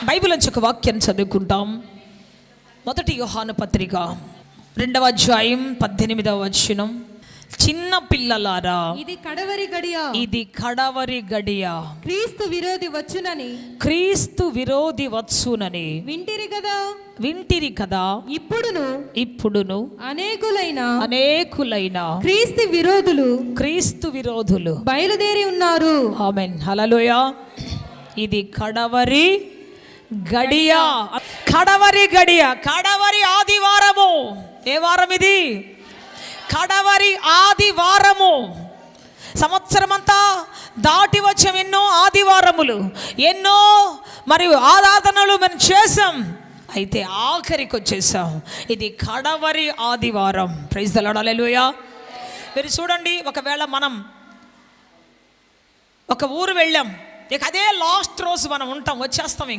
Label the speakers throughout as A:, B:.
A: Bible నుంచి ఒక వాక్యాన్ని చదువుకుంటాం. 1 యోహాను పత్రిక 2వ అధ్యాయం 18వ వచనం. చిన్న పిల్లలారా,
B: ఇది కడవరి గడియ, క్రీస్తు విరోధి వచ్చునని వింటిరి కదా. ఇప్పుడును అనేకులైన క్రీస్తు విరోధులు బయలుదేరి ఉన్నారు.
A: ఆమేన్, హల్లెలూయా. ఇది కడవరి గడియ, కడవరి ఆదివారము. ఏ వారం ఇది? కడవరి ఆదివారము. సంవత్సరమంతా దాటి వచ్చాం, ఎన్నో ఆదివారములు, ఎన్నో మరియు ఆరాధనలు మనం చేసాం. అయితే ఆఖరికి వచ్చేసాం. ఇది కడవరి ఆదివారం. ప్రైజ్ ది లార్డ్, హల్లెలూయా. మీరు చూడండి, ఒకవేళ మనం ఒక ఊరు వెళ్ళాం, ఇక అదే లాస్ట్ రోజు మనం ఉంటాం, వచ్చేస్తాం.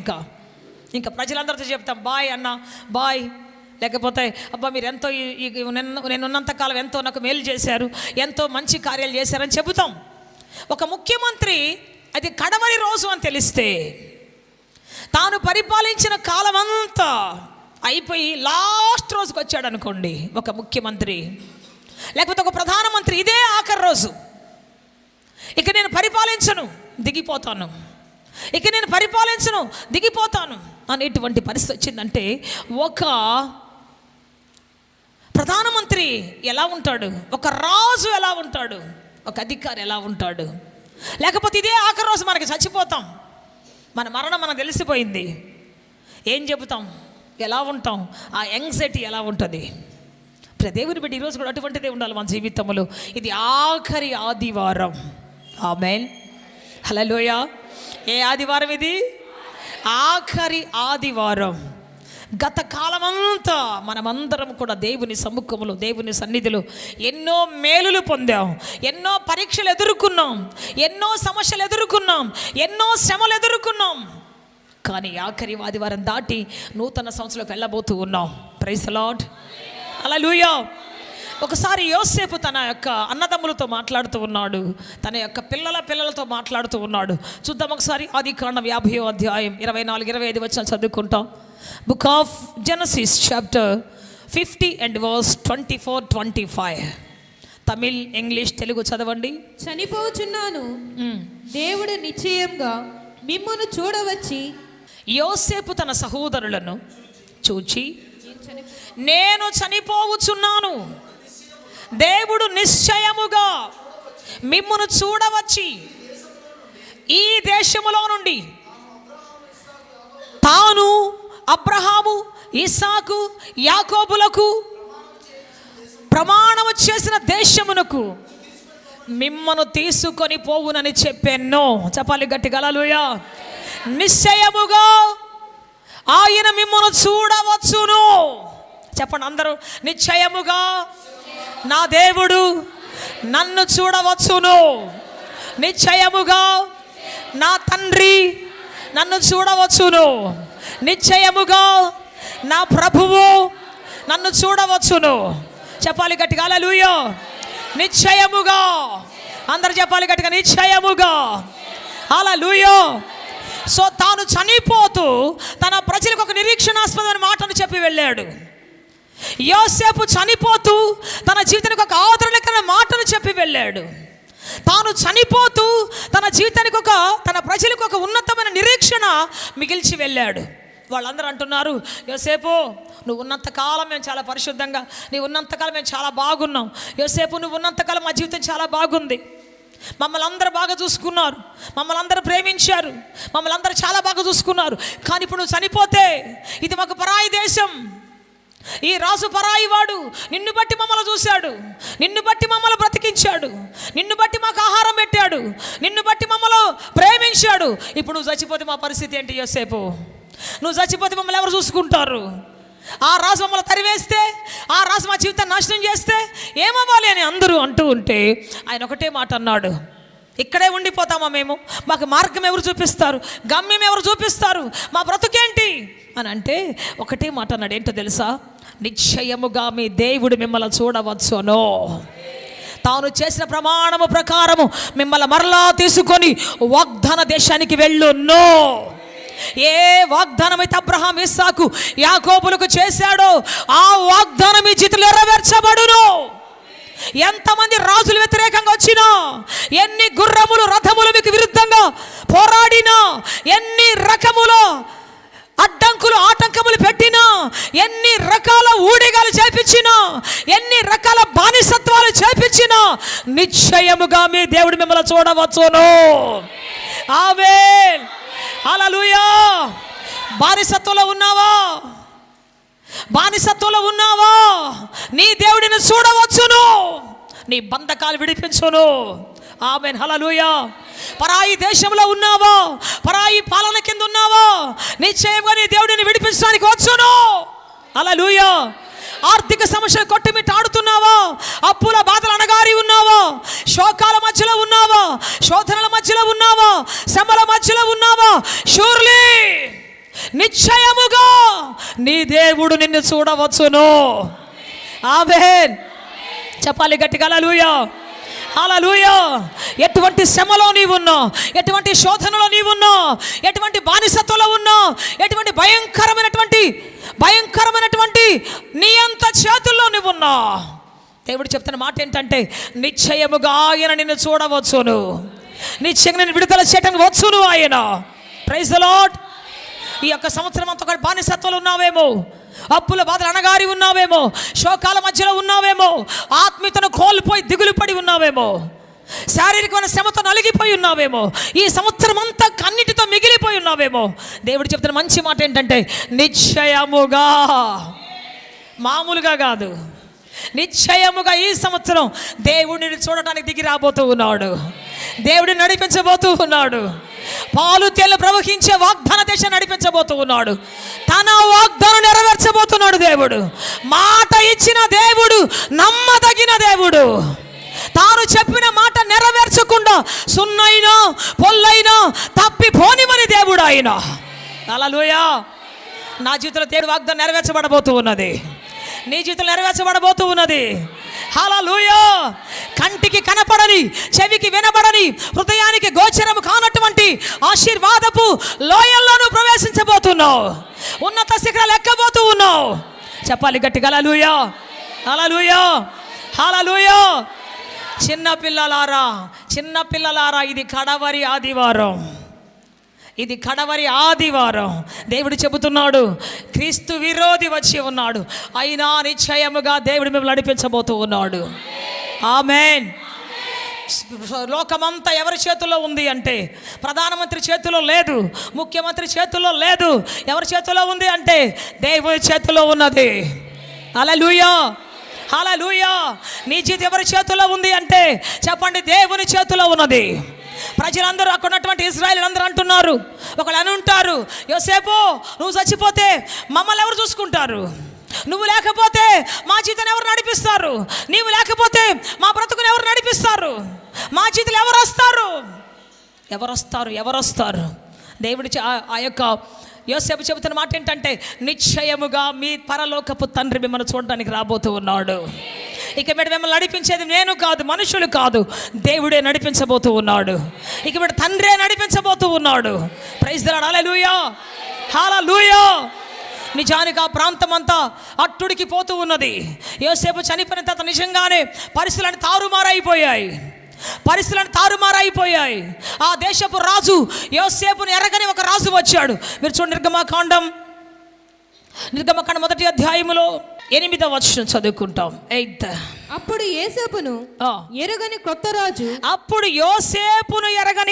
A: ఇంకా ప్రజలందరితో చెప్తాం, బాయ్ అన్న, బాయ్. లేకపోతే అబ్బా మీరు ఎంతో నేను ఉన్నంతకాలం ఎంతో నాకు మేలు చేశారు, ఎంతో మంచి కార్యాలు చేశారని చెబుతాం. ఒక ముఖ్యమంత్రి అది కడవరి రోజు అని తెలిస్తే, తాను పరిపాలించిన కాలం అంతా అయిపోయి లాస్ట్ రోజుకి వచ్చాడు అనుకోండి ఒక ముఖ్యమంత్రి, లేకపోతే ఒక ప్రధానమంత్రి, ఇదే ఆఖరి రోజు, ఇక నేను పరిపాలించను, దిగిపోతాను అనేటువంటి పరిస్థితి వచ్చిందంటే, ఒక ప్రధానమంత్రి ఎలా ఉంటాడు, ఒక రాజు ఎలా ఉంటాడు, ఒక అధికారి ఎలా ఉంటాడు? లేకపోతే ఇదే ఆఖరి రోజు మనకి చచ్చిపోతాం, మన మరణం మనకు తెలిసిపోయింది, ఏం చెబుతాం, ఎలా ఉంటాం, ఆ యాంగ్జైటీ ఎలా ఉంటుంది? దేవుని బిడ్డ ఈరోజు కూడా అటువంటిదే ఉండాలి మన జీవితంలో. ఇది ఆఖరి ఆదివారం. ఆమేన్, హల్లెలూయా. ఏ ఆదివారం ఇది? ఆఖరి ఆదివారం. గత కాలమంతా మనమందరం కూడా దేవుని సమ్ముఖంలో, దేవుని సన్నిధిలో ఎన్నో మేలులు పొందాం, ఎన్నో పరీక్షలు ఎదుర్కొన్నాం, ఎన్నో సమస్యలు ఎదుర్కొన్నాం, ఎన్నో శ్రమలు ఎదుర్కొన్నాం. కానీ ఆఖరి ఆదివారం దాటి నూతన సంవత్సరంలోకి వెళ్ళబోతూ ఉన్నాం. ప్రైజ్ ది లార్డ్, హల్లెలూయా. ఒకసారి యోసేపు తన యొక్క అన్నదమ్ములతో మాట్లాడుతూ ఉన్నాడు, తన యొక్క పిల్లలతో మాట్లాడుతూ ఉన్నాడు. చూద్దాం ఒకసారి. ఆదికాండం 50వ అధ్యాయం 24-25 వచనాలు చదువుకుంటాం. Book of Genesis chapter 50 and verse 24-25. Tamil, English, Telugu చదవండి.
B: చనిపోచున్నాను, దేవుడు నిశ్చయంగా మిమ్మును చూడవచ్చి.
A: యోసేపు తన సహోదరులను చూచి, నేను చనిపోవచ్చున్నాను, దేవుడు నిశ్చయముగా మిమ్మును చూడవచ్చి ఈ దేశములో నుండి తాను అబ్రహాము, ఇస్సాకు, యాకోబులకు ప్రమాణము చేసిన దేశమునకు మిమ్మను తీసుకొని పోవునని చెప్పాను. చెప్పాలి గట్టిగా, హల్లెలూయా. నిశ్చయముగా ఆయన మిమ్మను చూడవచ్చును. చెప్పండి అందరూ, నిశ్చయముగా నా దేవుడు నన్ను చూడవచ్చును. నిశ్చయముగా నా తండ్రి నన్ను చూడవచ్చును. నిశ్చయముగా నా ప్రభువు నన్ను చూడవచ్చును. చెప్పాలి గట్టిగా, హల్లెలూయా. నిశ్చయముగా, అందరు చెప్పాలి గట్టిగా, నిశ్చయముగా, హల్లెలూయా. సో తాను చనిపోతూ తన ప్రజలకు ఒక నిరీక్షణాస్పదమైన మాటను చెప్పి వెళ్ళాడు. యోసేపు చనిపోతూ తన జీవితానికి ఒక ఆదరణకరమైన మాటను చెప్పి వెళ్ళాడు. తాను చనిపోతూ తన జీవితానికి తన ప్రజలకు ఒక ఉన్నతమైన నిరీక్షణ మిగిల్చి వెళ్ళాడు. వాళ్ళందరూ అంటున్నారు, యోసేపు నువ్వు ఉన్నంతకాలం మేము చాలా పరిశుద్ధంగా, నీవు ఉన్నంతకాలం మేము చాలా బాగున్నాం, యోసేపు నువ్వు ఉన్నంతకాలం మా జీవితం చాలా బాగుంది, మమ్మల్ని అందరూ బాగా చూసుకున్నారు, మమ్మల్ని అందరూ ప్రేమించారు, మమ్మల్ని అందరూ చాలా బాగా చూసుకున్నారు. కానీ ఇప్పుడు నువ్వు చనిపోతే ఇది మాకు పరాయి దేశం, ఈ రాజు పరాయి వాడు, నిన్ను బట్టి మమ్మల్ని చూశాడు, నిన్ను బట్టి మమ్మల్ని బ్రతికించాడు, నిన్ను బట్టి మాకు ఆహారం పెట్టాడు, నిన్ను బట్టి మమ్మల్ని ప్రేమించాడు. ఇప్పుడు నువ్వు చచ్చిపోతే మా పరిస్థితి ఏంటి యోసేపు? నువ్వు చచ్చిపోతే మమ్మల్ని ఎవరు చూసుకుంటారు? ఆ రాజు మమ్మల్ని తరివేస్తే, ఆ రాజు మా జీవితాన్ని నాశనం చేస్తే ఏమవ్వాలి అని అందరూ అంటూ ఉంటే ఆయన ఒకటే మాట అన్నాడు, ఇక్కడే ఉండిపోతామా మేము? మాకు మార్గం ఎవరు చూపిస్తారు? గమ్యం ఎవరు చూపిస్తారు? మా బ్రతుకేంటి అని అంటే ఒకటే మాట అన్నాడు. ఏంటో తెలుసా? నిశ్చయముగా మీ దేవుడు మిమ్మల్ని చూడవచ్చును. తాను చేసిన ప్రమాణము ప్రకారము మిమ్మల్ని మరలా తీసుకొని వాగ్దాన దేశానికి వెళ్ళును. ఏ వాగ్దానం అయితే అబ్రహాం, ఇస్సాకు, యాకోబులకు చేశాడో ఆ వాగ్దానం మీ జీవితంలో నెరవేర్చబడును. ఎంతమంది రాజులు వ్యతిరేకంగా వచ్చినా, ఎన్ని గుర్రములు రథములు మీకు విరుద్ధంగా పోరాడినా, ఎన్ని రకములు అడ్డంకులు ఆటంకములు పెట్టినా, ఎన్ని రకాల ఊడిగాలు చేపించినా, ఎన్ని రకాల బానిసత్వాలు చేపించినా, నిశ్చయముగా మీ దేవుడు మిమ్మల్ని చూడవచ్చును. ఆమేన్, హల్లెలూయా. బానిసత్వంలో ఉన్నావా? బానిసత్వంలో ఉన్నావా? నీ దేవుడిని చూడవచ్చును, నీ బంధకాలు విడిపించును. ఆమేన్, హల్లెలూయా. పరాయి దేశంలో ఉన్నావా? పరాయి పాలన కింద ఉన్నావా? నిశ్చయంగా నీ దేవుడిని విడిపించడానికి వచ్చును. హల్లెలూయా. ఆర్థిక సమస్యలు కొట్టుమిట్టాడుతున్నావా? అప్పుల బాధలు అనగారి ఉన్నావా? శోకాల మధ్యలో ఉన్నావా? శోధనల మధ్యలో ఉన్నావా? శ్రమల మధ్యలో ఉన్నావా? షూర్లీ, నిశ్చయముగా నీ దేవుడు నిన్ను చూడవచ్చును. ఆమేన్, చెప్పాలి గట్టిగా హల్లెలూయా, హల్లెలూయా. ఎటువంటి శ్రమలో నీవున్నా, ఎటువంటి శోధనలో నీవున్నా, ఎటువంటి బానిసత్వంలో ఉన్నా, ఎటువంటి భయంకరమైనటువంటి నీ అంత చేతుల్లో నువ్వున్నా, దేవుడు చెప్తున్న మాట ఏంటంటే నిశ్చయముగా ఆయన నిన్ను చూడవచ్చును. నిశ్చయంగా నేను విడుదల చేయడానికి వచ్చును ఆయన. Praise the Lord. ఈ యొక్క సంవత్సరం అంతా ఒక బానిసత్వంలో ఉన్నావేమో, అప్పుల బాధలు అనగారి ఉన్నావేమో, శోకాల మధ్యలో ఉన్నావేమో, ఆత్మీయతను కోల్పోయి దిగులు పడి ఉన్నావేమో, శారీరకమైన శ్రమతో నలిగిపోయి ఉన్నావేమో, ఈ సంవత్సరం అంతా కన్నిటితో మిగిలిపోయి ఉన్నావేమో. దేవుడు చెప్తున్న మంచి మాట ఏంటంటే నిశ్చయముగా, మామూలుగా కాదు, నిశ్చయముగా ఈ సంవత్సరం దేవుడిని చూడటానికి దిగి రాబోతూ ఉన్నాడు. దేవుడిని నడిపించబోతూ ఉన్నాడు. పాలు తేళ్లు ప్రవహించే వాగ్దాన దేశాన్ని నడిపించబోతూ ఉన్నాడు. తన వాగ్దానం నెరవేర్చబోతున్నాడు దేవుడు. మాట ఇచ్చిన దేవుడు నమ్మదగిన దేవుడు. తాను చెప్పిన మాట నెరవేర్చకుండా సున్నైనా పొల్లైనా తప్పిపోనివని దేవుడు ఆయన. హల్లెలూయా. నా జీవితంలో దేవుడు వాగ్దానం నెరవేర్చబడబోతూ ఉన్నది. నీ జీవితంలో నెరవేర్చబడబోతూ ఉన్నది. హల్లెలూయా. కంటికి కనపడని, చెవికి వినబడని, హృదయానికి గోచరము కానటువంటి ఆశీర్వాదపు లోయల్లోనూ ప్రవేశించబోతున్నావు. ఉన్నత శిఖరాలు ఎక్కబోతూ ఉన్నావు. చెప్పాలి గట్టిగా హల్లెలూయా, హల్లెలూయా, హల్లెలూయా. చిన్నపిల్లలారా, ఇది కడవరి ఆదివారం. ఇది కడవరి ఆదివారం. దేవుడు చెబుతున్నాడు, క్రీస్తు విరోధి వచ్చి ఉన్నాడు, అయినా నిశ్చయముగా దేవుడు మిమ్మల్ని నడిపించబోతూ ఉన్నాడు. ఆమేన్. లోకమంతా ఎవరి చేతుల్లో ఉంది అంటే ప్రధానమంత్రి చేతిలో లేదు, ముఖ్యమంత్రి చేతుల్లో లేదు. ఎవరి చేతిలో ఉంది అంటే దేవుని చేతిలో ఉన్నది. హల్లెలూయా, హల్లెలూయా. నీ జీవితం ఎవరి చేతిలో ఉంది అంటే చెప్పండి, దేవుని చేతిలో ఉన్నది. ప్రజలందరూ అక్కడ ఉన్నటువంటి ఇశ్రాయేలు అందరూ అంటున్నారు, ఒకళ్ళు అని ఉంటారు, యోసేపు నువ్వు చచ్చిపోతే మమ్మల్ని ఎవరు చూసుకుంటారు? నువ్వు లేకపోతే మా జీవితాన్ని ఎవరు నడిపిస్తారు? నీవు లేకపోతే మా బ్రతుకుని ఎవరు నడిపిస్తారు? మా జీవితంలో ఎవరు వస్తారు? దేవుడి ఆ యొక్క యోసేపు చెబుతున్న మాట ఏంటంటే నిశ్చయముగా మీ పరలోకపు తండ్రి మిమ్మల్ని చూడడానికి రాబోతూ ఉన్నాడు. ఇక మీద మిమ్మల్ని నడిపించేది నేను కాదు, మనుషులు కాదు, దేవుడే నడిపించబోతూ ఉన్నాడు. ఇక మీద తండ్రే నడిపించబోతూ ఉన్నాడు. Praise the Lord. Hallelujah, hallelujah. నిజానికి ఆ ప్రాంతం అంతా అట్టుడికి పోతూ ఉన్నది. యోసేపు చనిపోయిన తర్వాత నిజంగానే పరిస్థితులను తారుమారైపోయాయి. ఆ దేశపు రాజు యోసేపును ఎరగని ఒక రాజు వచ్చాడు. మీరు చూడండి, నిర్గమకాండం 1వ అధ్యాయములో 8వ వచనం చదువుకుంటాం. 8.
B: అప్పుడు యోసేపును ఎరగని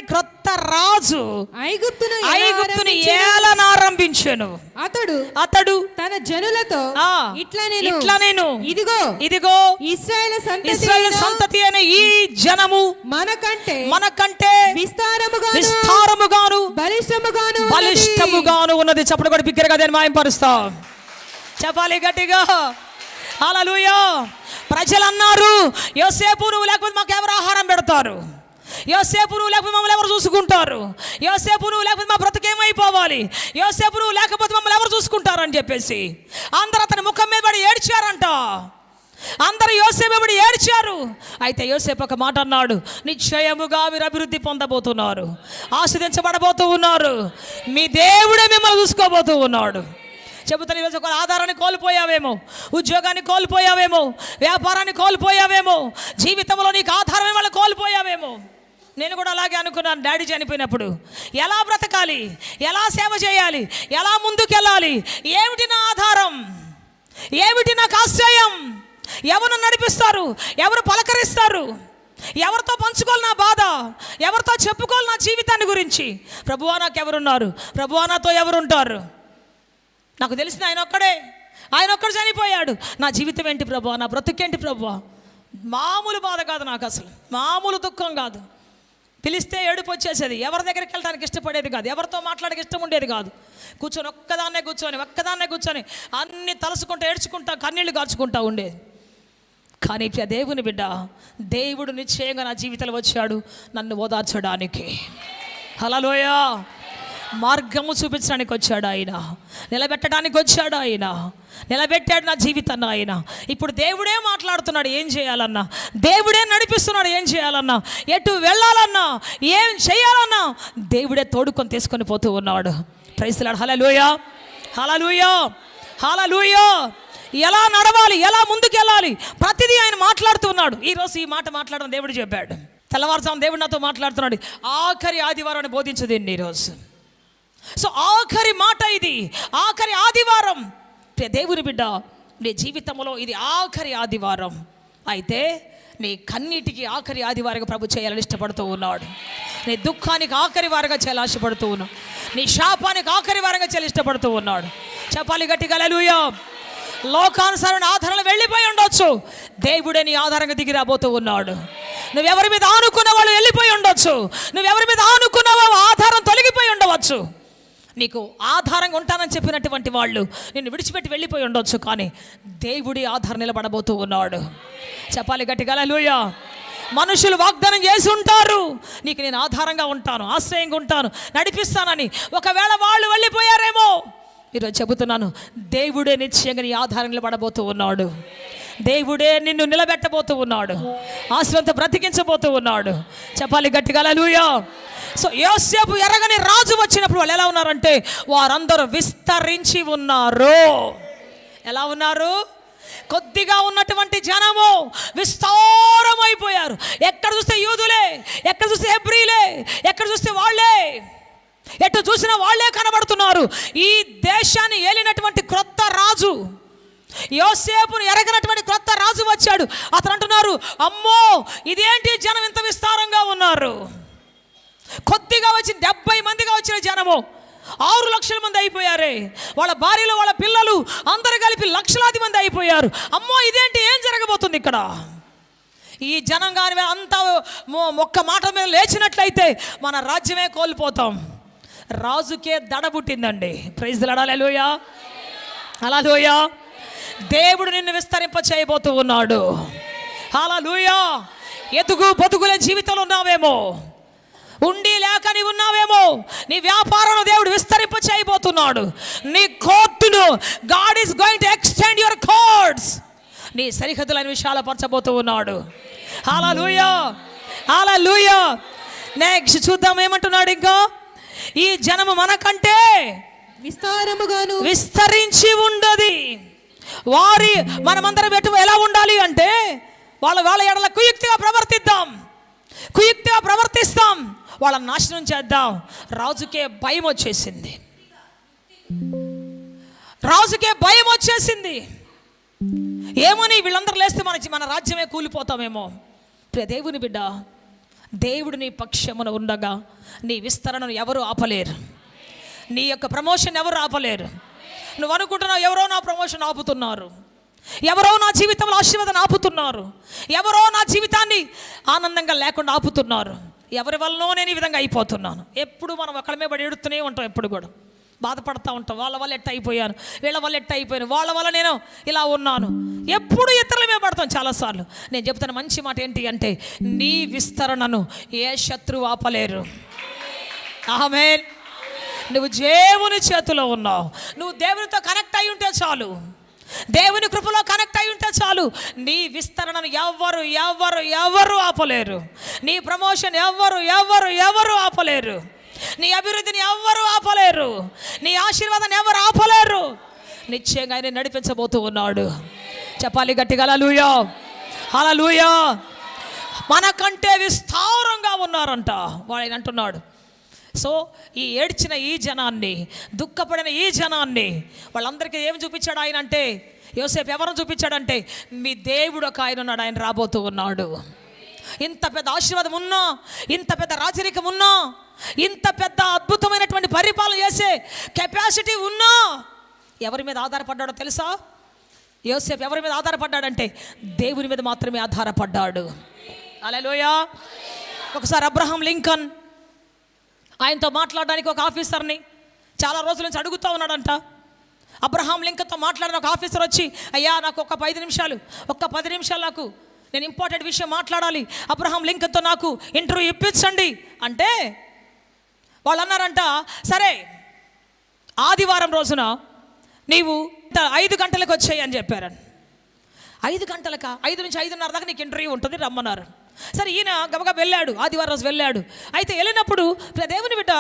B: క్రొత్త రాజు ఐగుప్తును ఏలనారంభించెను. అతడు తన జనులతో ఇట్లా నేను ఇదిగో ఇశ్రాయేలు సంతతి అనే ఈ జనము మనకంటే విస్తారముగాను బలిష్టముగాను ఉన్నది. చప్పుడు కూడా బిగ్గరగా దాన్ని మాయంపరుస్తాం. చెప్పాలి గట్టిగా హల్లెలూయా. ప్రజలు అన్నారు, యోసేపు నువ్వు లేకపోతే మాకు ఎవరు ఆహారం పెడతారు? యోసేపు నువ్వు లేకపోతే మమ్మల్ని ఎవరు చూసుకుంటారు? యోసేపు నువ్వు లేకపోతే మా బ్రతుకేమైపోవాలి? యోసేపు నువ్వు లేకపోతే మమ్మల్ని ఎవరు చూసుకుంటారు అని చెప్పేసి అందరూ అతని ముఖం మీద పడి ఏడ్చారంట.
A: అందరూ యోసేపు వెంబడి ఏడ్చారు. అయితే యోసేపు ఒక మాట అన్నాడు, నిశ్చయముగా మీరు అభివృద్ధి పొందబోతున్నారు, ఆస్వాదించబడబోతూ ఉన్నారు, మీ దేవుడే మిమ్మల్ని చూసుకోబోతూ ఉన్నాడు. చెబుతాను, ఈరోజు ఒక ఆధారాన్ని కోల్పోయావేమో, ఉద్యోగాన్ని కోల్పోయావేమో, వ్యాపారాన్ని కోల్పోయావేమో, జీవితంలో నీకు ఆధారం వల్ల కోల్పోయావేమో. నేను కూడా అలాగే అనుకున్నాను. డాడీ చనిపోయినప్పుడు ఎలా బ్రతకాలి, ఎలా సేవ చేయాలి, ఎలా ముందుకెళ్ళాలి, ఏమిటి నా ఆధారం, ఏమిటి నాకు ఆశ్రయం, ఎవరు నడిపిస్తారు, ఎవరు పలకరిస్తారు, ఎవరితో పంచుకోవాలి నా బాధ, ఎవరితో చెప్పుకోవాలి నా జీవితాన్ని గురించి. ప్రభువా నాకు ఎవరున్నారు, ప్రభువా నాతో ఎవరుంటారు. నాకు తెలిసిన ఆయన ఒక్కడు చనిపోయాడు. నా జీవితం ఏంటి ప్రభువా, నా బ్రతుకేంటి ప్రభువా. మామూలు బాధ కాదు నాకు, అసలు మామూలు దుఃఖం కాదు. పిలిస్తే ఏడుపు వచ్చేసేది, ఎవరి దగ్గరికి వెళ్ళడానికి ఇష్టపడేది కాదు, ఎవరితో మాట్లాడక ఇష్టం ఉండేది కాదు. ఒక్కదాన్నే కూర్చొని అన్ని తలుసుకుంటా, ఏడ్చుకుంటా, కన్నీళ్లు గార్చుకుంటా ఉండేది. కానీ దేవుని బిడ్డ, దేవుడు నిశ్చయంగా నా జీవితంలో వచ్చాడు నన్ను ఓదార్చడానికి. హల్లెలూయా. మార్గము చూపించడానికి వచ్చాడు ఆయన, నిలబెట్టడానికి వచ్చాడు ఆయన, నిలబెట్టాడు నా జీవితాన్ని ఆయన. ఇప్పుడు దేవుడే మాట్లాడుతున్నాడు ఏం చేయాలన్నా, దేవుడే నడిపిస్తున్నాడు ఏం చేయాలన్నా, ఎటు వెళ్ళాలన్నా, ఏం చేయాలన్నా దేవుడే తోడుకొని తీసుకొని పోతూ ఉన్నాడు. Praise the Lord. Hallelujah, hallelujah, hallelujah. ఎలా నడవాలి, ఎలా ముందుకెళ్ళాలి, ప్రతిదీ ఆయన మాట్లాడుతున్నాడు. ఈరోజు ఈ మాట మాట్లాడడం దేవుడు చెప్పాడు. తెల్లవారుజాము దేవుడు నాతో మాట్లాడుతున్నాడు. ఆఖరి ఆదివారాన్ని బోధించదండి ఈరోజు. సో ఆఖరి మాట ఇది, ఆఖరి ఆదివారం. దేవుని బిడ్డ, నీ జీవితంలో ఇది ఆఖరి ఆదివారం. అయితే నీ కన్నీటికి ఆఖరి ఆదివారంగా ప్రభు చేయాలని ఇష్టపడుతూ ఉన్నాడు. నీ దుఃఖానికి ఆఖరి వారంగా చేయాలని ఆశపడుతూ ఉన్నాడు. నీ శాపానికి ఆఖరి వారంగా చేయాలని ఇష్టపడుతూ ఉన్నాడు. చెప్పాలి గట్టిగా హల్లెలూయా. లోకానుసారమైన ఆధారాలు వెళ్ళిపోయి ఉండొచ్చు, దేవుడే నీ ఆధారంగా దిగి రాబోతూ ఉన్నాడు. నువ్వెవరి మీద ఆనుకున్న వాళ్ళు వెళ్ళిపోయి ఉండొచ్చు, నువ్వెవరి మీద ఆనుకున్నావో ఆధారం తొలగిపోయి ఉండవచ్చు. నీకు ఆధారంగా ఉంటానని చెప్పినటువంటి వాళ్ళు నిన్ను విడిచిపెట్టి వెళ్ళిపోయి ఉండొచ్చు, కానీ దేవుడి ఆధారం నిలబడబోతూ ఉన్నాడు. చెప్పాలి గట్టిగా హల్లెలూయా. మనుషులు వాగ్దానం చేసి ఉంటారు, నీకు నేను ఆధారంగా ఉంటాను, ఆశ్రయంగా ఉంటాను, నడిపిస్తానని. ఒకవేళ వాళ్ళు వెళ్ళిపోయారేమో, ఈరోజు చెబుతున్నాను, దేవుడే నిశ్చయంగా నీ ఆధారం నిలబడబోతూ ఉన్నాడు. దేవుడే నిన్ను నిలబెట్టబోతూ ఉన్నాడు, ఆశ్రయంతో బ్రతికించబోతూ ఉన్నాడు. చెప్పాలి గట్టిగా హల్లెలూయా. సో యోసేపు ఎరగని రాజు వచ్చినప్పుడు వాళ్ళు ఎలా ఉన్నారంటే, వారందరూ విస్తరించి ఉన్నారు. ఎలా ఉన్నారు? కొద్దిగా ఉన్నటువంటి జనము విస్తారమైపోయారు. ఎక్కడ చూస్తే యూదులే, ఎక్కడ చూస్తే హెబ్రీలే, ఎక్కడ చూస్తే వాళ్ళే, ఎటు చూసినా వాళ్ళే కనబడుతున్నారు. ఈ దేశాన్ని ఏలినటువంటి క్రొత్త రాజు, యోసేపును ఎరగనటువంటి క్రొత్త రాజు వచ్చాడు. అతను అంటున్నారు, అమ్మో ఇదేంటి జనం ఇంత విస్తారంగా ఉన్నారు. కొద్దిగా వచ్చి 70 మందిగా వచ్చిన జనము 6 లక్షల మంది అయిపోయారే. వాళ్ళ భార్యలు, వాళ్ళ పిల్లలు అందరూ కలిపి లక్షలాది మంది అయిపోయారు. అమ్మో ఇదేంటి, ఏం జరగబోతుంది ఇక్కడ? ఈ జనం కానీ అంతా ఒక్క మాట మీద లేచినట్లయితే మన రాజ్యమే కోల్పోతాం. రాజుకే దడ పుట్టిందండి. Praise the Lord. Hallelujah, hallelujah. దేవుడు నిన్ను విస్తరింప చేయబోతూ ఉన్నాడు. హల్లెలూయా. ఎదుగు బతుకుల జీవితంలో ఉన్నావేమో, ఉండి లేక నీవు ఉన్నావేమో, నీ వ్యాపారం దేవుడు విస్తరింప చేయబోతున్నాడు. నీ కోర్టును God is going to extend your courts. నీ సరిహద్దులను విశాలపరచబోతూ ఉన్నాడు. హల్లెలూయా, హల్లెలూయా. నెక్స్ట్ చూద్దాం ఏమంటున్నాడు ఇంకా. ఈ జనము మనకంటే
B: విస్తారముగాను
A: విస్తరించి ఉండదు. మనమందరం ఎలా ఉండాలి అంటే, వాళ్ళ ఎడల కుయుక్తిగా ప్రవర్తిద్దాం, కుయుక్తిగా ప్రవర్తిస్తాం, వాళ్ళని నాశనం చేద్దాం. రాజుకే భయం వచ్చేసింది, రాజుకే భయం వచ్చేసింది. ఏమని వీళ్ళందరూ లేస్తే మన రాజ్యమే కూలిపోతామేమో. దేవుని బిడ్డ, దేవుడు నీ పక్షమున ఉండగా నీ విస్తరణను ఎవరు ఆపలేరు, నీ యొక్క ప్రమోషన్ ఎవరు ఆపలేరు. నువ్వు అనుకుంటున్నావు ఎవరో నా ప్రమోషన్ ఆపుతున్నారు, ఎవరో నా జీవితంలో ఆశీర్వాదాన్ని ఆపుతున్నారు, ఎవరో నా జీవితాన్ని ఆనందంగా లేకుండా ఆపుతున్నారు, ఎవరి వల్లనో నేను ఈ విధంగా అయిపోతున్నాను. ఎప్పుడు మనం ఒకళ్ళమే పడి ఎడుతూనే ఉంటాం, ఎప్పుడు కూడా బాధపడతా ఉంటాం. వాళ్ళ వల్ల ఎట్ట అయిపోయాను, వీళ్ళ వల్ల ఎట్ట అయిపోయాను, వాళ్ళ వల్ల నేను ఇలా ఉన్నాను, ఎప్పుడు ఇతరుల మీద పడతాం చాలాసార్లు. నేను చెప్తాను మంచి మాట ఏంటి అంటే, నీ విస్తరణను ఏ శత్రువు ఆపలేరు. ఆమేన్. నువ్వు దేవుని చేతిలో ఉన్నావు, నువ్వు దేవునితో కనెక్ట్ అయి ఉంటే చాలు. దేవుని కృపలో కనెక్ట్ అయి ఉంటే చాలు, నీ విస్తరణను ఎవరు ఎవరు ఎవరు ఆపలేరు. నీ ప్రమోషన్ ఎవరు ఆపలేరు. నీ అభివృద్ధిని ఎవరు ఆపలేరు. నీ ఆశీర్వాదాన్ని ఎవరు ఆపలేరు. నిశ్చయంగా ఆయన నడిపించబోతూ ఉన్నాడు. చెప్పాలి గట్టిగా హల్లెలూయా, హల్లెలూయా. మనకంటే విస్తారంగా ఉన్నారంట ఆయన అంటున్నాడు. సో ఈ ఏడ్చిన ఈ జనాన్ని, దుఃఖపడిన ఈ జనాన్ని వాళ్ళందరికీ ఏం చూపించాడు ఆయన అంటే, యోసేపు ఎవరిని చూపించాడంటే, మీ దేవుడు ఒక ఆయన ఉన్నాడు, ఆయన రాబోతూ ఉన్నాడు. ఇంత పెద్ద ఆశీర్వాదం ఉన్నా, ఇంత పెద్ద రాజరికం ఉన్నా, ఇంత పెద్ద అద్భుతమైనటువంటి పరిపాలన చేసే కెపాసిటీ ఉన్నా ఎవరి మీద ఆధారపడ్డాడో తెలుసా? యోసేపు ఎవరి మీద ఆధారపడ్డాడంటే దేవుని మీద మాత్రమే ఆధారపడ్డాడు. హల్లెలూయా. ఒకసారి అబ్రహాం లింకన్ ఆయనతో మాట్లాడడానికి ఒక ఆఫీసర్ని చాలా రోజుల నుంచి అడుగుతూ ఉన్నాడంట. అబ్రహాం లింకన్తో మాట్లాడిన ఒక ఆఫీసర్ వచ్చి, అయ్యా నాకు ఒక 10 నిమిషాలు నాకు నేను ఇంపార్టెంట్ విషయం మాట్లాడాలి, అబ్రహాం లింకన్తో నాకు ఇంటర్వ్యూ ఇప్పించండి అంటే వాళ్ళు అన్నారంట, సరే ఆదివారం రోజున నీవు 5 గంటలకు వచ్చేయి అని చెప్పారని. 5 గంటలకా? 5 నుంచి 5:30 దాకా నీకు ఇంటర్వ్యూ ఉంటుంది రమ్మన్నారు. సరే ఈయన గబగబా వెళ్ళాడు, ఆదివారం రోజు వెళ్ళాడు. అయితే వెళ్ళినప్పుడు దేవుని బిడ్డ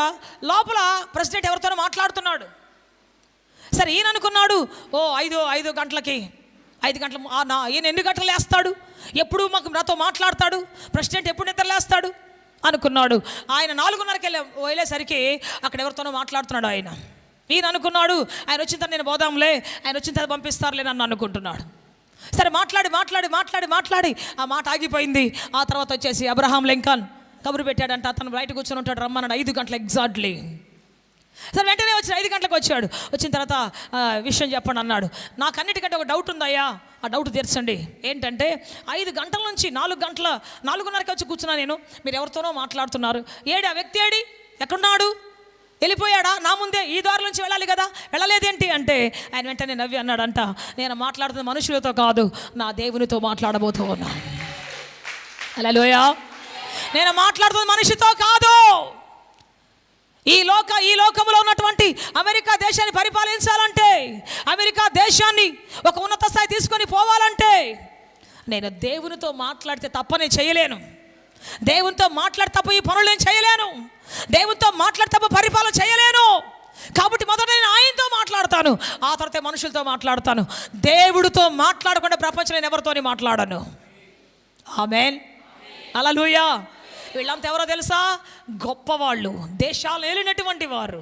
A: లోపల ప్రెసిడెంట్ ఎవరితోనో మాట్లాడుతున్నాడు. సరే ఈయన అనుకున్నాడు, ఓ 5 గంటలకి 5 గంటల ఈయన ఎన్ని గంటలు లేస్తాడు, ఎప్పుడు నాతో మాట్లాడతాడు, ప్రెసిడెంట్ ఎప్పుడు నిద్ర లేస్తాడు అనుకున్నాడు. ఆయన 4:30కి వెళ్ళేసరికి అక్కడ ఎవరితోనో మాట్లాడుతున్నాడు ఆయన. ఈయన అనుకున్నాడు, ఆయన వచ్చిన తర్వాత నేను పోదాంలే, ఆయన వచ్చిన తర్వాత పంపిస్తారులే నన్ను అనుకుంటున్నాడు. సరే మాట్లాడి ఆ మాట ఆగిపోయింది. ఆ తర్వాత వచ్చేసి అబ్రహాం లింకన్ కబురు పెట్టాడంట, అతను బయట కూర్చొని ఉంటాడు, రమ్మన్నాడు 5 గంటలు ఎగ్జాక్ట్లీ. సరే వెంటనే వచ్చి 5 గంటలకు వచ్చాడు. వచ్చిన తర్వాత విషయం చెప్పండి అన్నాడు. నాకు అన్నిటికంటే ఒక డౌట్ ఉందయ్యా, ఆ డౌట్ తీర్చండి. ఏంటంటే 5 గంటల నుంచి 4:30కి వచ్చి కూర్చున్నా నేను, మీరు ఎవరితోనో మాట్లాడుతున్నారు, ఏడి ఆ వ్యక్తి ఏడి, ఎక్కడున్నాడు, వెళ్ళిపోయాడా, నా ముందే ఈ దారి నుంచి వెళ్ళాలి కదా, వెళ్ళలేదేంటి అంటే ఆయన వెంటనే నవ్వి అన్నాడంట, నేను మాట్లాడుతున్న మనుషులతో కాదు, నా దేవునితో మాట్లాడబోతూ ఉన్నా. హల్లెలూయా. నేను మాట్లాడుతున్న మనిషితో కాదు, ఈ లోకంలో ఉన్నటువంటి అమెరికా దేశాన్ని పరిపాలించాలంటే, అమెరికా దేశాన్ని ఒక ఉన్నత స్థాయి తీసుకొని పోవాలంటే నేను దేవునితో మాట్లాడితే తప్ప నేను చేయలేను. దేవునితో మాట్లాడి తప్ప ఈ పనులు నేను చేయలేను. దేవునితో మాట్లాడి తప్ప పరిపాలన చేయలేను. కాబట్టి మొదట నేను ఆయనతో మాట్లాడతాను, ఆ తర్వాత మనుషులతో మాట్లాడతాను. దేవుడితో మాట్లాడకుండా ప్రపంచంలో నేను ఎవరితోని మాట్లాడను. ఆమేన్, హల్లెలూయా. వీళ్ళంతా ఎవరో తెలుసా? గొప్పవాళ్ళు, దేశాలు ఏలినటువంటి వారు,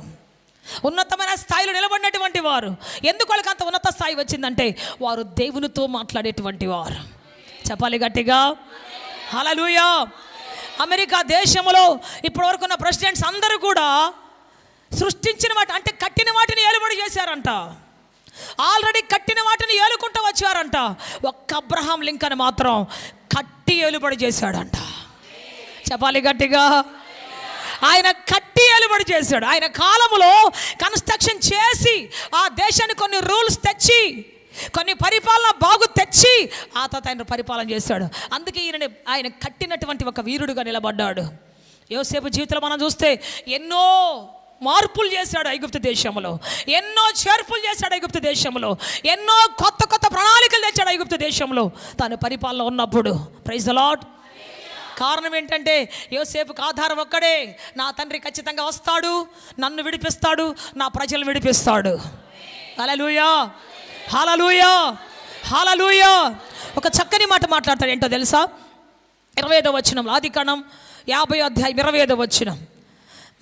A: ఉన్నతమైన స్థాయిలో నిలబడినటువంటి వారు. ఎందుకు వాళ్ళకి అంత ఉన్నత స్థాయి వచ్చిందంటే వారు దేవునితో మాట్లాడేటువంటి వారు. చెప్పాలి గట్టిగా హల్లెలూయా. అమెరికా దేశంలో ఇప్పటివరకు ఉన్న ప్రెసిడెంట్స్ అందరూ కూడా సృష్టించిన వాటి అంటే కట్టిన వాటిని ఏలుబడి చేశారంట. ఆల్రెడీ కట్టిన వాటిని ఏలుకుంటూ వచ్చారంట. ఒక్క అబ్రహాం లింకన్ మాత్రం కట్టి ఏలుబడి చేశాడంట. చెప్పాలి గట్టిగా. ఆయన కట్టి ఏలుబడి చేశాడు. ఆయన కాలములో కన్స్ట్రక్షన్ చేసి ఆ దేశాన్ని కొన్ని రూల్స్ తెచ్చి, కొన్ని పరిపాలన బాగు తెచ్చి ఆ తర్వాత ఆయన పరిపాలన చేశాడు. అందుకే ఆయన కట్టినటువంటి ఒక వీరుడుగా నిలబడ్డాడు. యోసేపు జీవితంలో మనం చూస్తే ఎన్నో మార్పులు చేశాడు ఐగుప్తు దేశంలో, ఎన్నో చేర్పులు చేశాడు ఐగుప్తు దేశంలో, ఎన్నో కొత్త కొత్త ప్రణాళికలు తెచ్చాడు ఐగుప్తు దేశంలో తాను పరిపాలన ఉన్నప్పుడు. Praise the Lord. కారణం ఏంటంటే యోసేపుకు ఆధారం ఒక్కడే, నా తండ్రి ఖచ్చితంగా వస్తాడు, నన్ను విడిపిస్తాడు, నా ప్రజలను విడిపిస్తాడు. హల్లెలూయా, హల్లెలూయా, హల్లెలూయా. ఒక చక్కని మాట మాట్లాడతాడు. ఏంటో తెలుసా? 25వ వచనం, ఆదికాండం 50వ అధ్యాయం 25వ వచనం.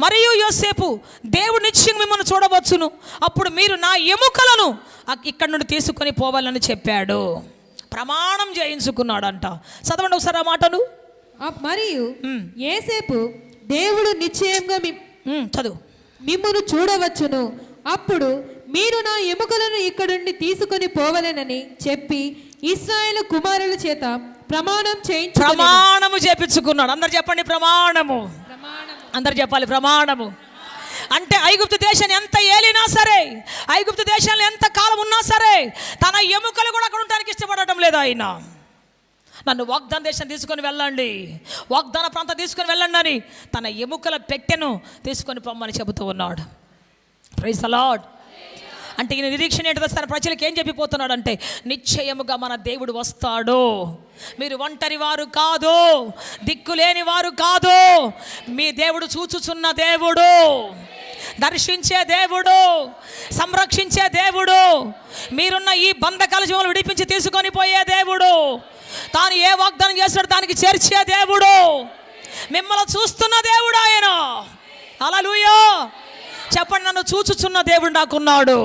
A: మరియు యోసేపు, దేవుడు నిశ్చయంగా మిమ్మల్ని చూడవచ్చును, అప్పుడు మీరు నా ఎముకలను ఇక్కడ నుండి తీసుకొని పోవాలని చెప్పాడు. ప్రమాణం చేయించుకున్నాడంట. చదవండి ఒకసారి ఆ మాటను.
C: మరియు యోసేపు, దేవుడు నిశ్చయంగా
A: చదువు,
C: మిమ్మును చూడవచ్చును, అప్పుడు మీరు నా ఎముకలను ఇక్కడ నుండి తీసుకొని పోవలెనని చెప్పి ఇశ్రాయేలు కుమారుల చేత
A: ప్రమాణము చేపించుకున్నాడు. అందరు చెప్పండి ప్రమాణము. అందరు చెప్పాలి ప్రమాణము. అంటే ఐగుప్తు దేశాన్ని ఎంత ఏలినా సరే, ఐగుప్తు దేశాన్ని ఎంత కాలం ఉన్నా సరే, తన ఎముకలు కూడా అక్కడ ఉండడానికి ఇష్టపడటం లేదు ఆయన. నన్ను వాగ్దాన దేశం తీసుకొని వెళ్ళండి, వాగ్దాన ప్రాంతం తీసుకొని వెళ్ళండి అని తన ఎముకల పెట్టెను తీసుకొని పొమ్మని చెబుతూ ఉన్నాడు. Praise the Lord. అంటే ఈయన నిరీక్షణ ఏంటో తన ప్రజలకు ఏం చెప్పిపోతున్నాడు అంటే, నిశ్చయముగా మన దేవుడు వస్తాడు, మీరు ఒంటరి వారు కాదు, దిక్కులేని వారు కాదు, మీ దేవుడు చూచుచున్న దేవుడు, దర్శించే దేవుడు, సంరక్షించే దేవుడు, మీరున్న ఈ బంధకాల జీవులు విడిపించి తీసుకొని పోయే దేవుడు, తాను ఏ వాగ్దానం చేస్తాడో దానికి చేర్చే దేవుడు, మిమ్మల్ని చూస్తున్న దేవుడు ఆయన. హల్లెలూయా చెప్పండి, నన్ను చూచుచున్న దేవుడు నాకున్నాడు.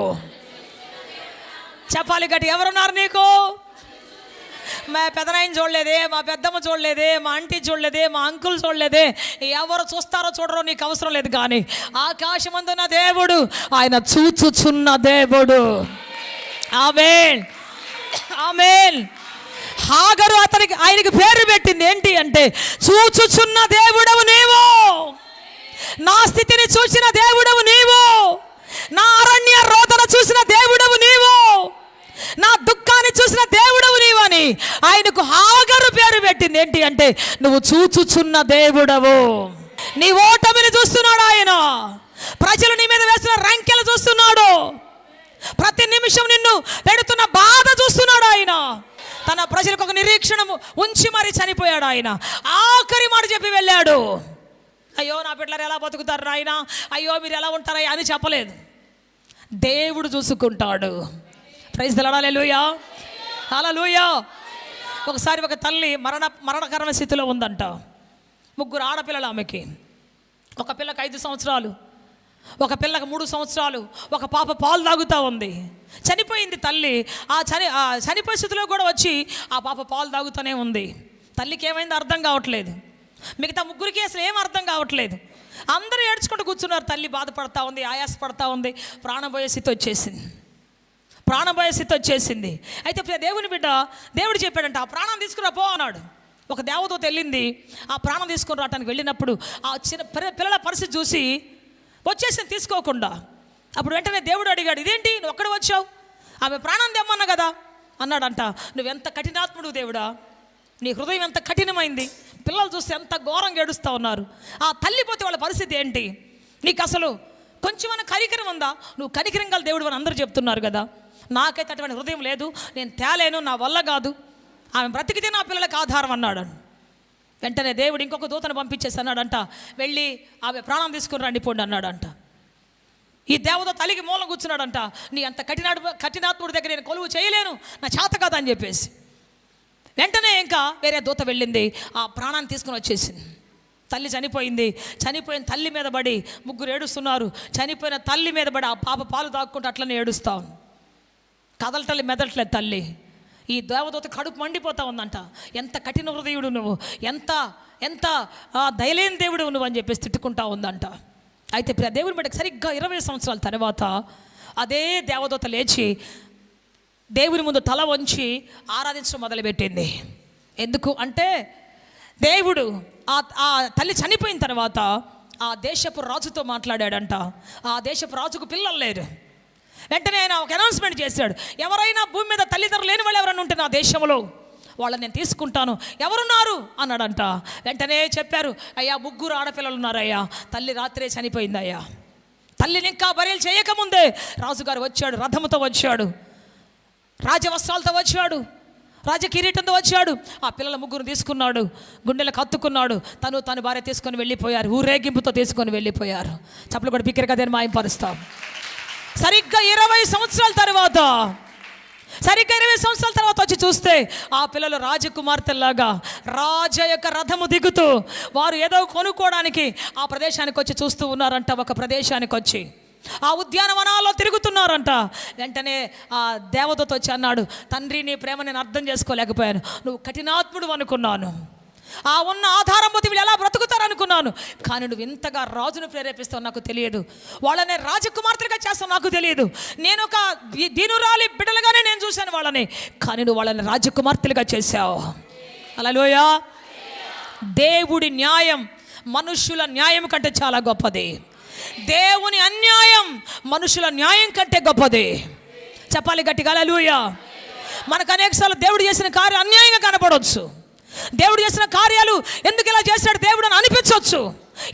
A: చెప్పాలి గట్టి, ఎవరున్నారు నీకు? మా పెదనాయన చూడలేదే, మా పెద్దమ్మ చూడలేదే, మా ఆంటీ చూడలేదే, మా అంకుల్ చూడలేదే, ఎవరు చూస్తారో చూడరో నీకు అవసరం లేదు, కానీ ఆకాశమందున్న దేవుడు ఆయన చూచుచున్న దేవుడు. ఆమేన్ ఆమేన్. హాగరు ఆయనకి పేరు పెట్టింది ఏంటి అంటే, చూచుచున్న దేవుడవు నీవు, నా స్థితిని చూసిన దేవుడవు నీవు, నా అరణ్య రోదన చూసిన దేవుడవు నీవు, నా దుఃఖాన్ని చూసిన దేవుడవు నీవు అని ఆయనకు హాగరు పేరు పెట్టింది. ఏంటి అంటే, నువ్వు చూచుచున్న దేవుడవు. నీ ఓటమిని చూస్తున్నాడు ఆయన, ప్రజలు నీ మీద వేస్తున్న రంకెలు చూస్తున్నాడు, ప్రతి నిమిషం నిన్ను పెడుతున్న బాధ చూస్తున్నాడు ఆయన. తన ప్రజలకు ఒక నిరీక్షణము ఉంచి మరీ చనిపోయాడు ఆయన. ఆఖరి మాట చెప్పి వెళ్ళాడు, అయ్యో నా బిడ్డలు ఎలా బతుకుతారు నాయన, అయ్యో మీరు ఎలా ఉంటారయ్యా అని చెప్పలేదు. దేవుడు చూసుకుంటాడు. Praise the Lord. Hallelujah hallelujah. ఒకసారి ఒక తల్లి మరణకరమైన స్థితిలో ఉందంట. 3 ఆడపిల్లలు ఆమెకి. ఒక పిల్లకి 5 సంవత్సరాలు, ఒక పిల్లకి 3 సంవత్సరాలు, ఒక పాప పాలు తాగుతూ ఉంది. చనిపోయింది తల్లి. ఆ చనిపోయే స్థితిలో కూడా వచ్చి ఆ పాప పాలు తాగుతూనే ఉంది. తల్లికి ఏమైందో అర్థం కావట్లేదు, మిగతా 3కి అసలు ఏం అర్థం కావట్లేదు. అందరూ ఏడ్చుకుంటూ కూర్చున్నారు. తల్లి బాధపడతా ఉంది, ఆయాసపడతా ఉంది. ప్రాణం పోయే స్థితి వచ్చేసింది. అయితే దేవుని బిడ్డ, దేవుడు చెప్పాడంట, ఆ ప్రాణం తీసుకురా పో అన్నాడు. ఒక దేవదూత వెళ్ళింది. ఆ ప్రాణం తీసుకుని రావడానికి వెళ్ళినప్పుడు ఆ చిన్న పిల్లల పరిస్థితి చూసి వచ్చేసింది తీసుకోకుండా. అప్పుడు వెంటనే దేవుడు అడిగాడు, ఇదేంటి నువ్వు ఒక్కడ వచ్చావు, ఆమె ప్రాణం తెమ్మన్నా కదా అన్నాడంట. నువ్వెంత కఠినాత్ముడు దేవుడా, నీ హృదయం ఎంత కఠినమైంది, పిల్లలు చూస్తే ఎంత ఘోరంగా ఏడుస్తూ ఉన్నారు. ఆ తల్లి పోతే వాళ్ళ పరిస్థితి ఏంటి, నీకు అసలు కొంచెమైనా కనికరం ఉందా? నువ్వు కనికరం గల దేవుడు అని అందరూ చెప్తున్నారు కదా, నాకైతే అటువంటి హృదయం లేదు, నేను తేలేను, నా వల్ల కాదు, ఆమె బ్రతికితే నా పిల్లలకు ఆధారం అన్నాడు. వెంటనే దేవుడు ఇంకొక దూతను పంపించేసి అన్నాడంట, వెళ్ళి ఆమె ప్రాణం తీసుకుని రండి పోండి అన్నాడంట. ఈ దేవత తల్లికి మూలం కూర్చున్నాడంట, నీ అంత కఠినాత్ముడి దగ్గర నేను కొలువు చేయలేను, నా చేత కాదు అని చెప్పేసి. వెంటనే ఇంకా వేరే దూత వెళ్ళింది, ఆ ప్రాణాన్ని తీసుకుని వచ్చేసింది. తల్లి చనిపోయిన తల్లి మీద పడి 3 ఏడుస్తున్నారు. చనిపోయిన తల్లి మీద పడి ఆ పాప పాలు తాక్కుంటూ అట్లనే ఏడుస్తాం. కదలటల్లి మెదలట్లేదు తల్లి. ఈ దేవదూత కడుపు మండిపోతా ఉందంట, ఎంత కఠిన హృదయుడు నువ్వు, ఎంత దయలేని దేవుడు నువ్వు అని చెప్పేసి తిట్టుకుంటా ఉందంట. అయితే దేవుని బిడ్డకి సరిగ్గా 20 సంవత్సరాల తర్వాత అదే దేవదూత లేచి దేవుని ముందు తల వంచి ఆరాధించడం మొదలుపెట్టింది. ఎందుకు అంటే, దేవుడు ఆ తల్లి చనిపోయిన తర్వాత ఆ దేశపు రాజుతో మాట్లాడాడంట. ఆ దేశపు రాజుకు పిల్లలు లేరు. వెంటనే ఆయన ఒక అనౌన్స్మెంట్ చేశాడు, ఎవరైనా భూమి మీద తల్లిదండ్రులు లేని వాళ్ళు ఎవరైనా ఉంటే నా దేశంలో వాళ్ళని నేను తీసుకుంటాను, ఎవరున్నారు అన్నాడంట. వెంటనే చెప్పారు, అయ్యా 3 ఆడపిల్లలు ఉన్నారయ్యా, తల్లి రాత్రే చనిపోయిందయ్యా. తల్లిని ఇంకా బరియలు చేయకముందే రాజుగారు వచ్చాడు, రథముతో వచ్చాడు, రాజవస్త్రాలతో వచ్చాడు, రాజకిరీటంతో వచ్చాడు. ఆ పిల్లల 3 తీసుకున్నాడు, గుండెలకు హత్తుకున్నాడు, తను భార్య తీసుకొని వెళ్ళిపోయారు, ఊరేగింపుతో తీసుకొని వెళ్ళిపోయారు. చప్పలు కూడా బిక్కరగా దేని మాయింపరుస్తాం. సరిగ్గా 20 సంవత్సరాల తర్వాత వచ్చి చూస్తే ఆ పిల్లలు రాజకుమార్తెలాగా రాజ యొక్క రథము దిగుతూ వారు ఏదో కొనుక్కోవడానికి ఆ ప్రదేశానికి వచ్చి చూస్తూ ఉన్నారంట. ఒక ప్రదేశానికి వచ్చి ఆ ఉద్యానవనాల్లో తిరుగుతున్నారంట. వెంటనే ఆ దేవదూత వచ్చి అన్నాడు, తండ్రి నీ ప్రేమ నేను అర్థం చేసుకోలేకపోయాను, నువ్వు కఠినాత్ముడు అనుకున్నాను, ఆ ఉన్న ఆధారం పోతే వీళ్ళు ఎలా బ్రతుకుతారు అనుకున్నాను, కానీ నువ్వు ఇంతగా రాజును ప్రేరేపిస్తావు నాకు తెలియదు, వాళ్ళని రాజకుమార్తెగా చేస్తావు నాకు తెలియదు, నేను ఒక దీనురాలి బిడ్డలుగానే నేను చూశాను వాళ్ళని, కానీ నువ్వు వాళ్ళని రాజకుమార్తెలుగా చేశావు. హల్లెలూయా. దేవుడి న్యాయం మనుషుల న్యాయం కంటే చాలా గొప్పది, దేవుని అన్యాయం మనుషుల న్యాయం కంటే గొప్పది. చెప్పాలి గట్టిగా హల్లెలూయా. మనకు అనేకసార్లు దేవుడు చేసిన కార్యం అన్యాయంగా కనపడవచ్చు, దేవుడు చేసిన కార్యాలు ఎందుకు ఇలా చేశాడు దేవుడు అని అనిపించవచ్చు,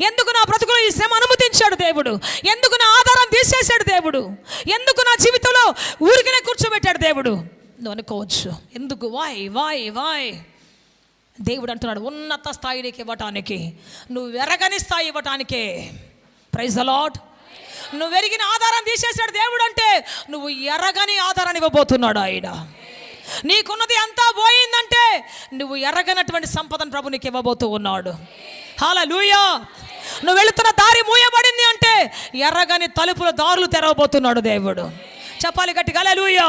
A: ఎందుకు నా బ్రతుకులో ఈ శ్రమ అనుమతించాడు దేవుడు, ఎందుకు నా ఆధారాలు ఆధారం తీసేశాడు దేవుడు. ఎందుకు నా జీవితంలో ఊరికనే కూర్చోబెట్టాడు దేవుడు నువ్వు అనుకోవచ్చు. ఎందుకు? వాయ్ దేవుడు అంటున్నాడు, ఉన్నత స్థాయికి ఇవ్వటానికి, నువ్వు ఎరగని స్థాయి ఇవ్వటానికే. Praise the lord. నువ్వు ఎరిగిన ఆధారం తీసేశాడు దేవుడు అంటే నువ్వు ఎరగని ఆధారాన్ని ఇవ్వబోతున్నాడు ఆయన. నీకున్నది అంతా పోయిందంటే నువ్వు ఎరగనటువంటి సంపదను ప్రభు నీకు ఇవ్వబోతూ ఉన్నాడు. హల్లెలూయా. నువ్వు వెళుతున్న దారి మూయబడింది అంటే ఎర్రగని తలుపుల దారులు తెరవబోతున్నాడు దేవుడు. చెప్పాలి గట్టిగా హల్లెలూయా,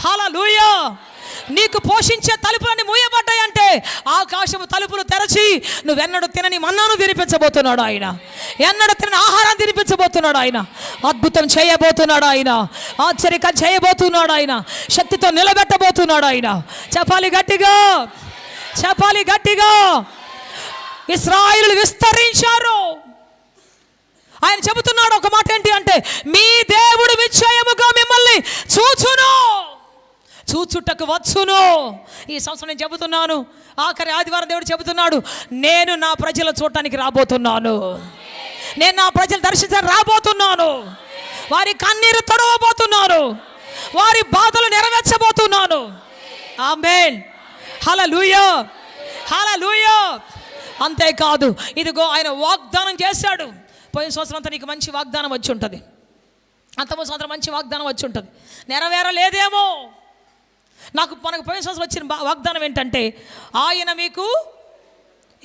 A: హల్లెలూయా. నీకు పోషించే తలుపులన్నీ మూయబడ్డాయంటే ఆకాశము తలుపులు తెరచి నువ్వెన్నడూ తినని మన్నాను తినిపించబోతున్నాడు ఆయన. ఎన్నడూ తినని ఆహారం తినిపించబోతున్నాడు ఆయన. అద్భుతం చేయబోతున్నాడు ఆయన. ఆశ్చర్యకరం చేయబోతున్నాడు ఆయన. శక్తితో నిలబెట్టబోతున్నాడు ఆయన. చెప్పాలి గట్టిగా, చెప్పాలి గట్టిగా. ఇశ్రాయేలు విస్తరించారు. ఆయన చెబుతున్నాడు ఒక మాట ఏంటి అంటే, మీ దేవుడు నిశ్చయముగా మిమ్మల్ని చూచుటకు వచ్చును. ఈ సంవత్సరం నేను చెబుతున్నాను, ఆఖరి ఆదివారం దేవుడు చెబుతున్నాడు, నేను నా ప్రజలు చూడటానికి రాబోతున్నాను. నేను నా ప్రజలు దర్శించడానికి రాబోతున్నాను. వారి కన్నీరు తొడవబోతున్నాను. వారి బాధలు నెరవేర్చబోతున్నాను. ఆమేన్. హల్లెలూయా, హల్లెలూయా. అంతేకాదు, ఇదిగో ఆయన వాగ్దానం చేశాడు. పోయిన సంవత్సరం అంతా నీకు మంచి వాగ్దానం వచ్చి ఉంటుంది, అంతమో సంవత్సరం మంచి వాగ్దానం వచ్చి ఉంటుంది. నెరవేరలేదేమో. మనకు పోయిన సంవత్సరం వచ్చిన వాగ్దానం ఏంటంటే, ఆయన మీకు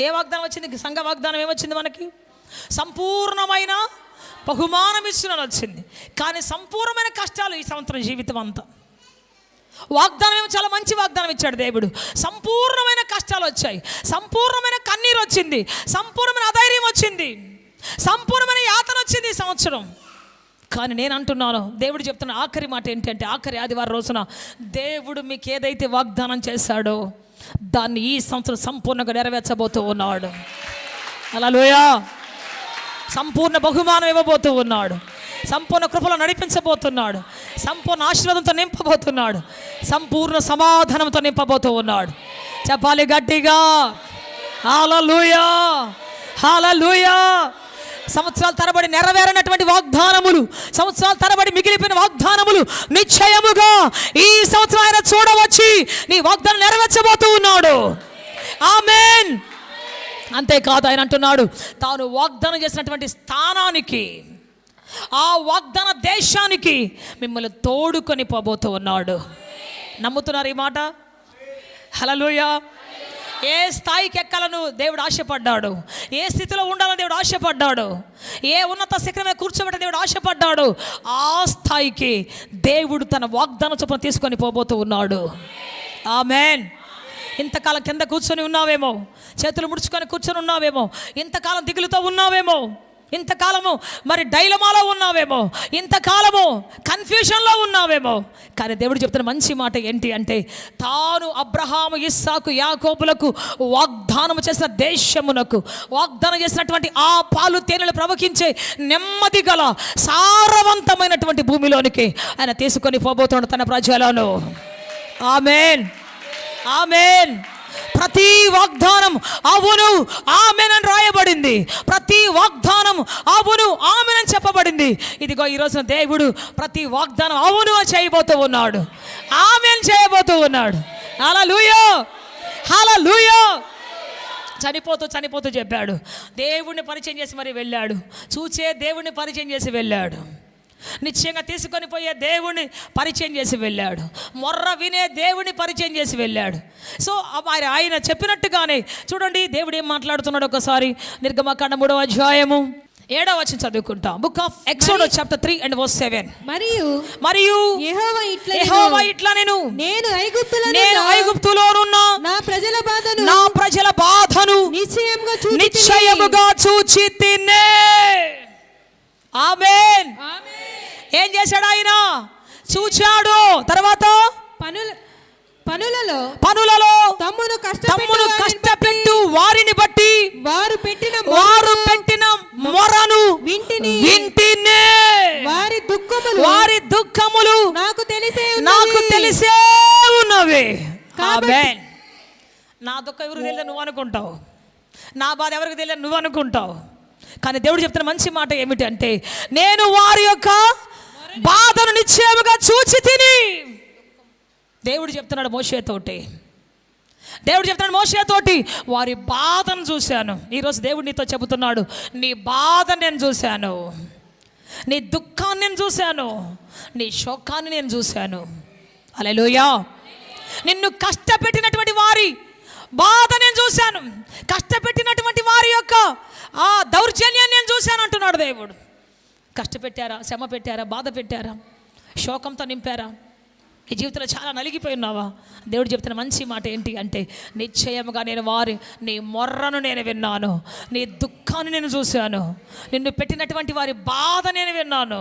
A: ఏ వాగ్దానం వచ్చింది? సంఘ వాగ్దానం ఏమొచ్చింది? మనకి సంపూర్ణమైన బహుమానం ఇస్తున్నాను వచ్చింది. కానీ సంపూర్ణమైన కష్టాలు ఈ సంవత్సరం జీవితం అంతా. వాగ్దానం ఏమో చాలా మంచి వాగ్దానం ఇచ్చాడు దేవుడు. సంపూర్ణమైన కష్టాలు వచ్చాయి, సంపూర్ణమైన కన్నీరు వచ్చింది, సంపూర్ణమైన అధైర్యం వచ్చింది, సంపూర్ణమైన యాతన వచ్చింది ఈ సంవత్సరం. కానీ నేను అంటున్నాను, దేవుడు చెప్తున్న ఆఖరి మాట ఏంటంటే, ఆఖరి ఆదివారం రోజున దేవుడు మీకు ఏదైతే వాగ్దానం చేశాడో దాన్ని ఈ సంవత్సరం సంపూర్ణంగా నెరవేర్చబోతూ ఉన్నాడు. హల్లెలూయా. సంపూర్ణ బహుమానం ఇవ్వబోతూ ఉన్నాడు. సంపూర్ణ కృపలో నడిపించబోతున్నాడు. సంపూర్ణ ఆశీర్వాదంతో నింపబోతున్నాడు. సంపూర్ణ సమాధానంతో నింపబోతూ ఉన్నాడు. చెప్పాలి గట్టిగా హల్లెలూయా, హల్లెలూయా. సంవత్సరాల తరబడి నెరవేరనటువంటి వాగ్దానములు, సంవత్సరాల తరబడి మిగిలిపోయిన వాగ్దానములు నిశ్చయముగా ఈ సంవత్సరం ఆయన చూడవచ్చి నీ వాగ్దానం నెరవేర్చబోతూ ఉన్నాడు. ఆమేన్. అంతేకాదు, ఆయన అంటున్నాడు, తాను వాగ్దానం చేసినటువంటి స్థానానికి, ఆ వాగ్దాన దేశానికి మిమ్మల్ని తోడుకొని పోబోతూ ఉన్నాడు. నమ్ముతున్నారు ఈ మాట? హల్లెలూయా. ఏ స్థాయికి ఎక్కాలను దేవుడు ఆశపడ్డాడు, ఏ స్థితిలో ఉండాలని దేవుడు ఆశపడ్డాడు, ఏ ఉన్నత శిఖరం మీద కూర్చోబెట్ట దేవుడు ఆశపడ్డాడు, ఆ స్థాయికి దేవుడు తన వాగ్దాన చొప్పున తీసుకొని పోబోతూ ఉన్నాడు. ఆమేన్. ఇంతకాలం కింద కూర్చొని ఉన్నావేమో, చేతులు ముడుచుకొని కూర్చొని ఉన్నావేమో, ఇంతకాలం దిగులుతో ఉన్నావేమో, ఇంతకాలము మరి డైలమాలో ఉన్నావేమో, ఇంతకాలము కన్ఫ్యూషన్లో ఉన్నావేమో. కానీ దేవుడు చెప్తున్న మంచి మాట ఏంటి అంటే, తాను అబ్రహాము, ఇస్సాకు, యాకోబులకు వాగ్దానం చేసిన దేశమునకు, వాగ్దానం చేసినటువంటి ఆ పాలు తేనెలు ప్రవహించే నెమ్మది గల సారవంతమైనటువంటి భూమిలోనికి ఆయన తీసుకొని పోబోతున్నాడు తన ప్రజలను. ఆమేన్, ఆమేన్. ప్రతి వాగ్దానం అవును ఆమేన్ అని రాయబడింది. ప్రతి వాగ్దానం అవును ఆమేన్ అని చెప్పబడింది. ఇదిగో ఈ రోజున దేవుడు ప్రతి వాగ్దానం అవును అని చేయబోతూ ఉన్నాడు, ఆమేన్ చేయబోతూ ఉన్నాడు. హల్లెలూయా, హల్లెలూయా. చనిపోతూ చెప్పాడు, దేవుడిని పరిచయం చేసి మరి వెళ్ళాడు. చూచే దేవుడిని పరిచయం చేసి వెళ్ళాడు. నిశ్చయంగా తీసుకొని పోయే దేవుణ్ణి పరిచయం చేసి వెళ్ళాడు. మొర్ర వినే దేవుని పరిచయం చేసి వెళ్ళాడు. సో ఆయన చెప్పినట్టుగానే చూడండి దేవుడు ఏం మాట్లాడుతున్నాడు. ఒకసారి నిర్గమకాండం 3వ అధ్యాయము 7వ వచనం చదువుకుంటాం. Book of exodus chapter 3 and verse 7. మరియు యెహోవా ఇట్లా నేను ఐగుప్తులోనున్న నా ప్రజల బాధను నిశ్చయముగా చూచి తినే. ఆమేన్. ఏం చేశాడు ఆయన? చూచాడు. తర్వాత పనులలో తమ్మును కష్టపెట్టు వారిని బట్టి వారు పెట్టిన మొరను వింటినే. వారి దుఃఖములు నాకు తెలిసే ఉన్నవి. ఆమేన్. నా దుఃఖం ఎవరికి తెలియదు నువ్వు అనుకుంటావు, నా బాధ ఎవరికి తెలియదు నువ్వు అనుకుంటావు.
B: కానీ దేవుడు చెప్తున్న మంచి మాట ఏమిటి అంటే, నేను వారి యొక్క బాధను నిశ్చయముగా చూచి తిని. దేవుడు చెప్తున్నాడు మోషేతోటి, వారి బాధను చూశాను. ఈరోజు దేవుడు నీతో చెబుతున్నాడు, నీ బాధను నేను చూశాను, నీ దుఃఖాన్ని నేను చూశాను, నీ శోకాన్ని నేను చూశాను. హల్లెలూయా. నిన్ను కష్టపెట్టినటువంటి వారి బాధ నేను చూశాను, కష్టపెట్టినటువంటి వారి యొక్క ఆ దౌర్జన్యాన్ని నేను చూశాను అంటున్నాడు దేవుడు. కష్టపెట్టారా, శ్రమ పెట్టారా, బాధ పెట్టారా, శోకంతో నింపారా, నీ జీవితంలో చాలా నలిగిపోయి ఉన్నావా? దేవుడు చెప్తున్న మంచి మాట ఏంటి అంటే, నిశ్చయముగా నేను నీ మొర్రను నేను విన్నాను, నీ దుఃఖాన్ని నేను చూశాను, నిన్ను పెట్టినటువంటి వారి బాధ నేను విన్నాను.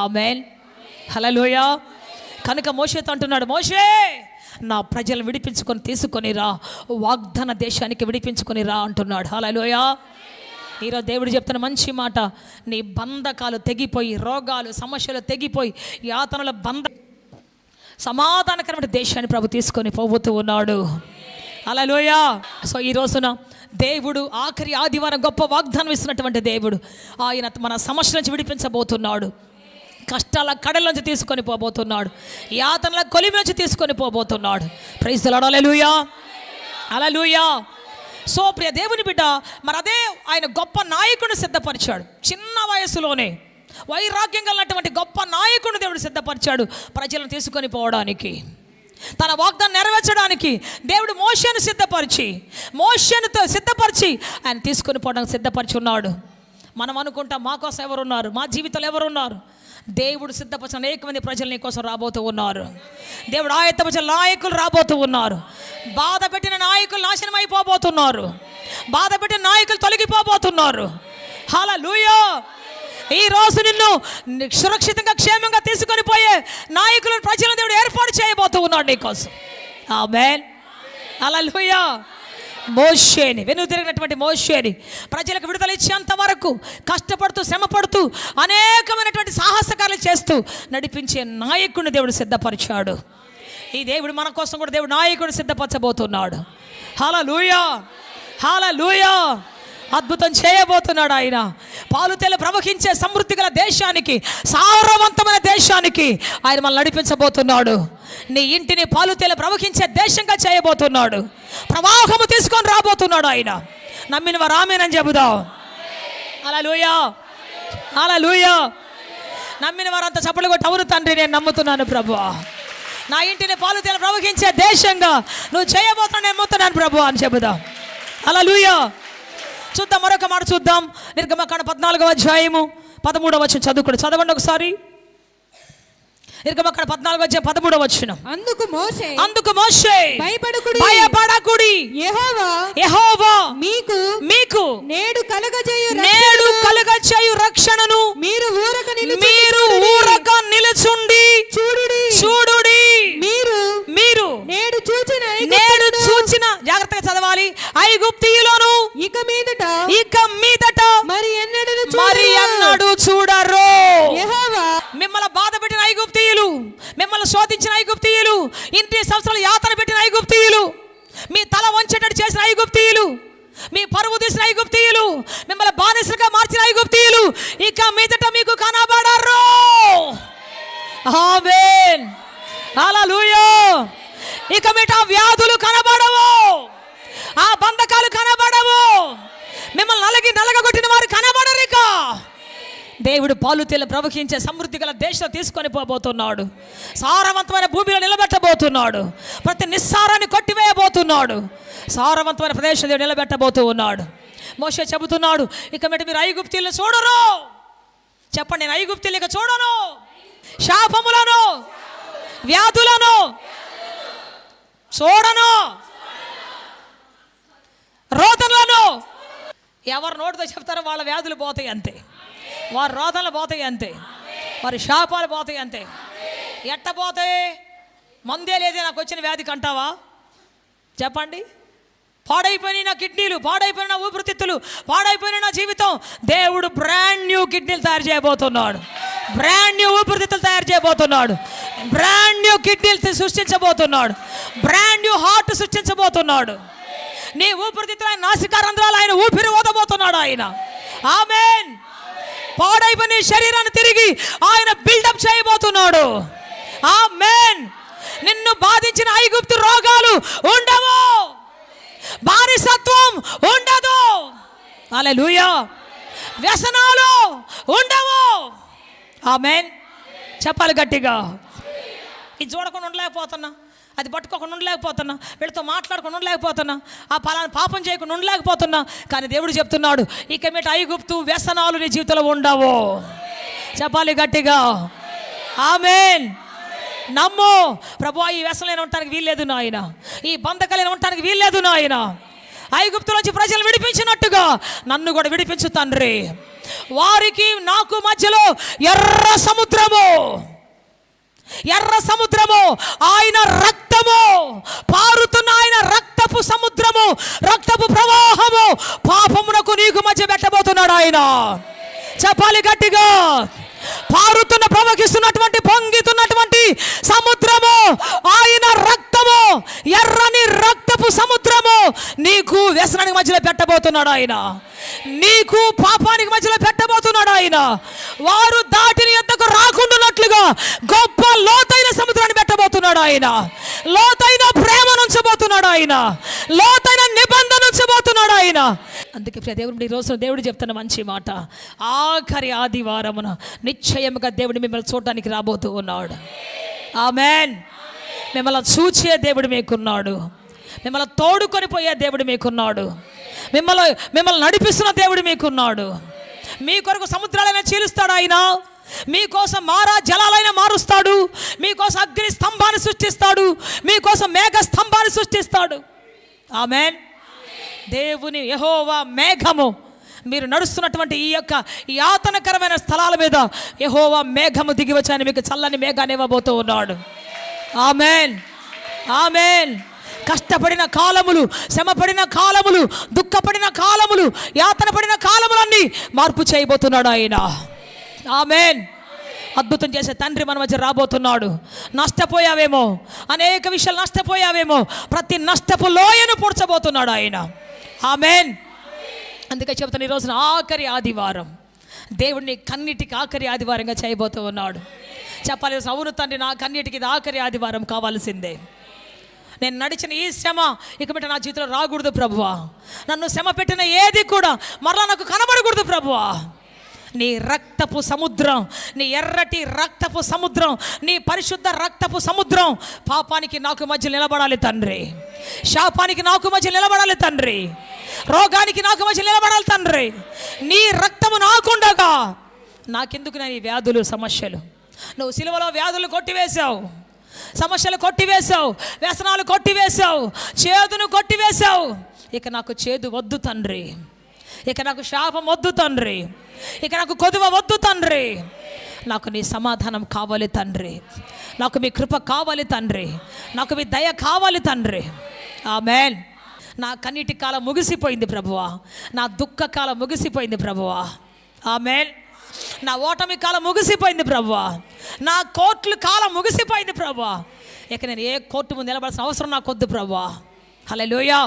B: ఆమేన్, హల్లెలూయా. కనుక మోషేతో అంటున్నాడు, మోషే నా ప్రజలను విడిపించుకొని తీసుకొని రా, వాగ్దాన దేశానికి విడిపించుకొని రా అంటున్నాడు. హల్లెలూయా. ఈరోజు దేవుడు చెప్తున్న మంచి మాట, నీ బంధకాలు తెగిపోయి, రోగాలు సమస్యలు తెగిపోయి, యాతనల సమాధానకరమైన దేశాన్ని ప్రభు తీసుకొని పోబోతూ ఉన్నాడు. హల్లెలూయా. సో ఈ రోజున దేవుడు ఆఖరి ఆదివారం గొప్ప వాగ్దానం ఇస్తున్నటువంటి దేవుడు, ఆయన మన సమస్యల నుంచి విడిపించబోతున్నాడు, కష్టాల కడల నుంచి తీసుకొని పోబోతున్నాడు, యాతనల కొలిమి నుంచి తీసుకొని పోబోతున్నాడు. Praise the Lord. Hallelujah, hallelujah. So ప్రియ దేవుని బిడ్డ, మరి అదే ఆయన గొప్ప నాయకుడిని సిద్ధపరిచాడు. చిన్న వయసులోనే వైరాగ్యం కలిగినటువంటి గొప్ప నాయకుడిని దేవుడు సిద్ధపరిచాడు ప్రజలను తీసుకొని పోవడానికి, తన వాగ్దానం నెరవేర్చడానికి. దేవుడు మోషేను సిద్ధపరిచి ఆయన తీసుకొని పోవడానికి సిద్ధపరిచి ఉన్నాడు. మనం అనుకుంటాం, మా కోసం ఎవరున్నారు, మా జీవితంలో ఎవరున్నారు? దేవుడు సిద్ధపరిచిన అనేక మంది ప్రజలు నీ కోసం రాబోతూ ఉన్నారు. దేవుడు ఆయత్తపరిచిన నాయకులు రాబోతూ ఉన్నారు. బాధ పెట్టిన నాయకులు నాశనం అయిపోబోతున్నారు, బాధ పెట్టిన నాయకులు తొలగిపోబోతున్నారు. హల్లెలూయా. ఈ రోజు నిన్ను సురక్షితంగా క్షేమంగా తీసుకొని పోయే నాయకులను ప్రజలను దేవుడు ఏర్పాటు చేయబోతూ ఉన్నాడు నీకోసం. ఆమేన్, హల్లెలూయా. మోషేని వెనుతిరిగినటువంటి మోషేని ప్రజలకు విడుదల ఇచ్చేంత వరకు కష్టపడుతూ శ్రమపడుతూ అనేకమైనటువంటి సాహసకాలు చేస్తూ నడిపించే నాయకుడిని దేవుడు సిద్ధపరిచాడు. ఈ దేవుడు మన కోసం కూడా దేవుడు నాయకుడిని సిద్ధపరచబోతున్నాడు. హల్లెలూయా, హల్లెలూయా. అద్భుతం చేయబోతున్నాడు ఆయన. పాలుతేలు ప్రవహించే సమృద్ధి గల దేశానికి, సారవంతమైన దేశానికి ఆయన మనల్ని నడిపించబోతున్నాడు. నీ ఇంటిని పాలుతేలు ప్రవహించే దేశంగా చేయబోతున్నాడు. ప్రవాహము తీసుకొని రాబోతున్నాడు ఆయన. నమ్మిన వారు ఆమేనని చెబుదాం. హల్లెలూయా, హల్లెలూయా. నమ్మిన వారంతా చప్పట్లు కొట్టి, అవును తండ్రి నేను నమ్ముతున్నాను ప్రభువా, నా ఇంటిని పాలుతేలు ప్రవహించే దేశంగా నువ్వు చేయబోతున్నాను, నమ్ముతున్నాను ప్రభువా అని చెబుదాం. హల్లెలూయా. చూద్దాం, మరొక మాట చూద్దాం. నిర్గమకాండ 14వ అధ్యాయము 13వ వచనం చదవండి ఒకసారి. నిర్గమకాండ 14వ అధ్యాయం 13వ వచనం. అందుకు మోషే భయపడకుడి, యెహోవా మీకు నేడు కలుగజేయు రక్షణను మీరు ఊరక నిలుచుండి చూడుడి. మీరు నేడు చూచిన, జాగ్రత్తగా చదవాలి, ఐగుప్తీయులను ఇక మీదట మరి ఎన్నడూ చూడరు. మిమ్మల్ని బాధ పెట్టిన ఐగుప్తీయులు, మిమ్మల్ని శోధించిన ఐగుప్తీయులు, 20 సంవత్సరాలు యాతన పెట్టిన ఐగుప్తీయులు, మీ తల వంచేటట్టు చేసిన ఐగుప్తీయులు, మీ పరువు తీసిన ఐగుప్తీయులు, మిమ్మల్ని బానిసలుగా మార్చిన ఐగుప్తీయులు ఇక మీదట మీకు కనబడరు. ఆమేన్, హల్లెలూయా. ఇక మీట వ్యాధులు కనబడవు, ఆ బంధకాలు కనబడవు, మిమ్మల్ని నలగొట్టిన వారు కనబడరు. ఇక దేవుడు పాలుతేలు ప్రవహించే సమృద్ధి గల దేశం తీసుకొని పోబోతున్నాడు. సారవంతమైన భూమిలో నిలబెట్టబోతున్నాడు. ప్రతి నిస్సారాన్ని కొట్టివేయబోతున్నాడు. సారవంతమైన ప్రదేశం దేవుడు నిలబెట్టబోతూ ఉన్నాడు. మోషే చెబుతున్నాడు, ఇక మీట మీరు ఐగుప్తీయులను చూడరు. చెప్పండి, నేను ఐగుప్తీయులు ఇక చూడను. శాపములను, వ్యాధులను చూడను, రోదనలను. ఎవరు నోటితో చెప్తారో వాళ్ళ వ్యాధులు పోతాయి అంతే, వారి రోదనలు పోతాయి అంతే, వారి శాపాలు పోతాయి అంతే. ఎట్టపోతాయి? మందే లేదే నాకు వచ్చిన వ్యాధికి అంటావా? చెప్పండి. పాడైపోయిన నా కిడ్నీలు, పాడైపోయిన నా ఊపిరితిత్తులు, పాడైపోయిన నా జీవితం. దేవుడు బ్రాండ్ న్యూ కిడ్నీలు తయారు చేయబోతున్నాడు, బ్రాండ్ న్యూ ఊపిరితిత్తులు తయారు చేయబోతున్నాడు, బ్రాండ్ న్యూ కిడ్నీలు సృష్టించబోతున్నాడు, బ్రాండ్ న్యూ హార్ట్ సృష్టించబోతున్నాడు. నీ ఊపిరితిత్తులు ఆయన, నాసికా రంధ్రాలు ఆయన ఊపిరి ఊదబోతున్నాడు ఆయన.
A: ఆమేన్. పాడైపోయిన నీ శరీరాన్ని తిరిగి ఆయన బిల్డప్ చేయబోతున్నాడు. ఆమేన్. నిన్ను బాధించిన ఐగుప్తు రోగాలు ఉండవు, బానిసత్వం ఉండదు. హల్లెలూయా. వ్యసనాలు ఉండవు. ఆమేన్. చెప్పాలి గట్టిగా. ఇది చూడకుండా ఉండలేకపోతున్నా, అది పట్టుకోకుండా ఉండలేకపోతున్నా, వీళ్ళతో మాట్లాడకుండా ఉండలేకపోతున్నా, ఆ పలానా పాపం చేయకుండా ఉండలేకపోతున్నా. కానీ దేవుడు చెప్తున్నాడు, ఇక మీట ఐగుప్తు వ్యసనాలు నీ జీవితంలో ఉండవు. చెప్పాలి గట్టిగా. ఆమేన్. నమ్ము. ప్రభువా, ఈ వ్యసనాలు ఉండటానికి వీల్లేదు నాయన, ఈ బంధకాలు ఉండటానికి వీల్లేదు నాయన. ఐగుప్తు నుంచి ప్రజలు విడిపించినట్టుగా నన్ను కూడా విడిపించు తండ్రి. వారికి నాకు మధ్యలో ఎర్ర సముద్రము, ఎర్ర సముద్రము, ఆయన రక్తము పారుతున్న ఆయన రక్తపు సముద్రము, రక్తపు ప్రవాహము పాపమునకు నీకు మధ్య పెట్టబోతున్నాడు ఆయన. చెప్పాలి గట్టిగా. పారుతున్న, ప్రవహిస్తున్నటువంటి, పొంగితున్నటువంటి సముద్రము, ఆయన రక్తము, ఎర్రని రక్తపు సముద్రము నీకు వ్యసనానికి మధ్యలో పెట్టబోతున్నాడు ఆయన. నీకు పాపానికి మధ్యలో పెట్టబోతున్నాడు ఆయన. వారు దాటిని ఎద్దకు రాకుండానట్లుగా గొప్ప లోతైన సముద్రాన్ని పెట్టబోతున్నాడు ఆయన. లోతైన ప్రేమ నుంచబోతున్నాడు ఆయన. లోతైన నిబంధన నుంచబోతున్నాడు ఆయన. అందుకే ప్రియ దేవుడు, ఈ రోజు దేవుడు చెప్తున్న మంచి మాట, ఆఖరి ఆదివారమున నిశ్చయముగా దేవుడు మిమ్మల్ని చూడడానికి రాబోతూ ఉన్నాడు. ఆమేన్. మిమ్మల్ని చూచే దేవుడు మీకున్నాడు, మిమ్మల్ని తోడుకొని పోయే దేవుడు మీకున్నాడు, మిమ్మల్ని నడిపిస్తున్న దేవుడు మీకున్నాడు. మీ కొరకు సముద్రాలైనా చీలుస్తాడు ఆయన, మీకోసం మారా జలాలైనా మారుస్తాడు, మీకోసం అగ్ని స్తంభాన్ని సృష్టిస్తాడు, మీకోసం మేఘ స్తంభాన్ని సృష్టిస్తాడు. ఆమేన్. దేవుని యెహోవా మేఘము, మీరు నడుస్తున్నటువంటి ఈ యొక్క యాతనకరమైన స్థలాల మీద యెహోవా మేఘము దిగి వచ్చాయని మీకు చల్లని మేఘాన్ని ఇవ్వబోతూ ఉన్నాడు. ఆమేన్. ఆమేన్. కష్టపడిన కాలములు, శ్రమపడిన కాలములు, దుఃఖపడిన కాలములు, యాతన పడిన కాలములన్నీ మార్పు చేయబోతున్నాడు ఆయన. ఆమేన్. అద్భుతం చేసే తండ్రి మన మధ్య రాబోతున్నాడు. నష్టపోయావేమో, అనేక విషయాలు నష్టపోయావేమో, ప్రతి నష్టపు లోయను పూడ్చబోతున్నాడు ఆయన. ఆమేన్. అందుకే చెప్తాను, ఈ రోజున ఆఖరి ఆదివారం దేవుడిని కన్నిటికి ఆఖరి ఆదివారంగా చేయబోతూ ఉన్నాడు. చెప్పాలి, అవును తండ్రి, నా కన్నిటికి ఇది ఆఖరి ఆదివారం కావాల్సిందే. నేను నడిచిన ఈ శ్రమ ఇక బిడ్డ నా జీవితంలో రాకూడదు ప్రభువా. నన్ను శ్రమ పెట్టిన ఏది కూడా మరలా నాకు కనబడకూడదు ప్రభువా. నీ రక్తపు సముద్రం, నీ ఎర్రటి రక్తపు సముద్రం, నీ పరిశుద్ధ రక్తపు సముద్రం పాపానికి నాకు మధ్య నిలబడాలి తండ్రి. శాపానికి నాకు మధ్య నిలబడాలి తండ్రి. రోగానికి నాకు మధ్య నిలబడాలి తండ్రి. నీ రక్తము నాకుండగా నాకెందుకు నా ఈ వ్యాధులు, సమస్యలు? నువ్వు సిలువలో వ్యాధులు కొట్టివేశావు, సమస్యలు కొట్టివేశావు, వ్యసనాలు కొట్టివేశావు, చేదును కొట్టివేశావు. ఇక నాకు చేదు వద్దు తండ్రి, ఇక నాకు శాపం వద్దు తండ్రి, ఇక నాకు కొదువ వద్దు తండ్రి. నాకు నీ సమాధానం కావాలి తండ్రి, నాకు మీ కృప కావాలి తండ్రి, నాకు మీ దయ కావాలి తండ్రి. ఆమేన్. నా కన్నీటి కాలం ముగిసిపోయింది ప్రభువా, నా దుఃఖ కాలం ముగిసిపోయింది ప్రభువా. ఆమేన్. నా ఓటమి కాలం ముగిసిపోయింది ప్రభువా, నా కోర్టుల కాలం ముగిసిపోయింది ప్రభువా. ఇక నేను ఏ కోర్టు ముందు నిలబడాల్సిన అవసరం నాకు వద్దు ప్రభువా. హల్లెలూయా.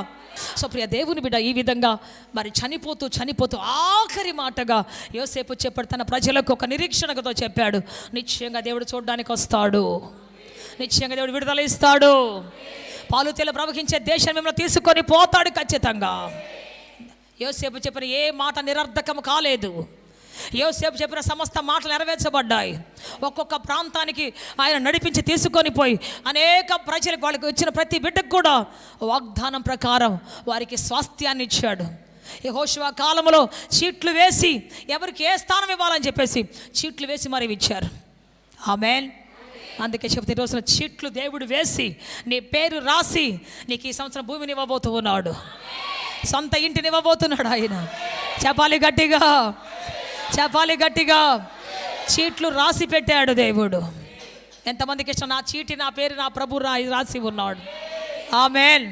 A: సో ప్రియ దేవుని బిడ్డ, ఈ విధంగా మరి చనిపోతూ ఆఖరి మాటగా యోసేపు చెప్పాడు, తన ప్రజలకు ఒక నిరీక్షణతో చెప్పాడు, నిశ్చయంగా దేవుడు చూడడానికి వస్తాడు, నిశ్చయంగా దేవుడు విడుదల ఇస్తాడు, పాలుతేలు ప్రవహించే దేశం మిమ్మల్ని తీసుకొని పోతాడు ఖచ్చితంగా. యోసేపు చెప్పిన ఏ మాట నిరర్ధకం కాలేదు. యోసేపు చెప్పిన సమస్త మాటలు నెరవేర్చబడ్డాయి. ఒక్కొక్క ప్రాంతానికి ఆయన నడిపించి తీసుకొని పోయి అనేక ప్రజలకు, వాళ్ళకి వచ్చిన ప్రతి బిడ్డకు కూడా వాగ్దానం ప్రకారం వారికి స్వాస్థ్యాన్ని ఇచ్చాడు. యెహోషువ కాలంలో చీట్లు వేసి ఎవరికి ఏ స్థానం ఇవ్వాలని చెప్పేసి చీట్లు వేసి మరి ఇచ్చారు. ఆమేన్. అందుకే చెప్తే, ఈ రోజున చీట్లు దేవుడు వేసి నీ పేరు రాసి నీకు ఈ సంవత్సరం భూమిని ఇవ్వబోతూ ఉన్నాడు, సొంత ఇంటిని ఇవ్వబోతున్నాడు ఆయన. చెప్పాలి గట్టిగా, చెప్పాలి గట్టిగా. చీట్లు రాసి పెట్టాడు దేవుడు. ఎంతమందికి ఇష్టం? నా చీటి, నా పేరు నా ప్రభు రాసి ఉన్నాడు. ఆమేన్.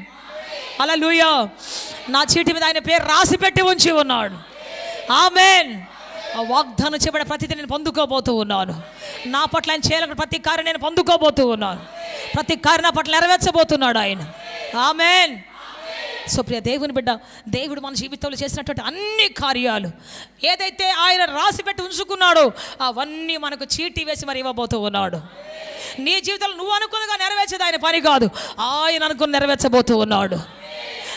A: హల్లెలూయా. నా చీటి మీద ఆయన పేరు రాసి పెట్టి ఉంచి ఉన్నాడు. ఆమేన్. ఆ వాగ్దానం చేయబడిన ప్రతిదీ నేను పొందుకోబోతూ ఉన్నాను. నా పట్ల ఆయన చేయాలని ప్రతి కార్యం నేను పొందుకోబోతూ ఉన్నాను. ప్రతి కార్యం నా పట్ల నెరవేర్చబోతున్నాడు ఆయన. ఆమేన్. సో ప్రియ దేవుని బిడ్డ, దేవుడు మన జీవితంలో చేసినటువంటి అన్ని కార్యాలు ఏదైతే ఆయన రాసి పెట్టి ఉంచుకున్నాడో అవన్నీ మనకు చీటీ వేసి మరి ఇవ్వబోతూ ఉన్నాడు. నీ జీవితంలో నువ్వు అనుకున్నగా నెరవేర్చేది ఆయన పని కాదు, ఆయన అనుకుని నెరవేర్చబోతూ ఉన్నాడు.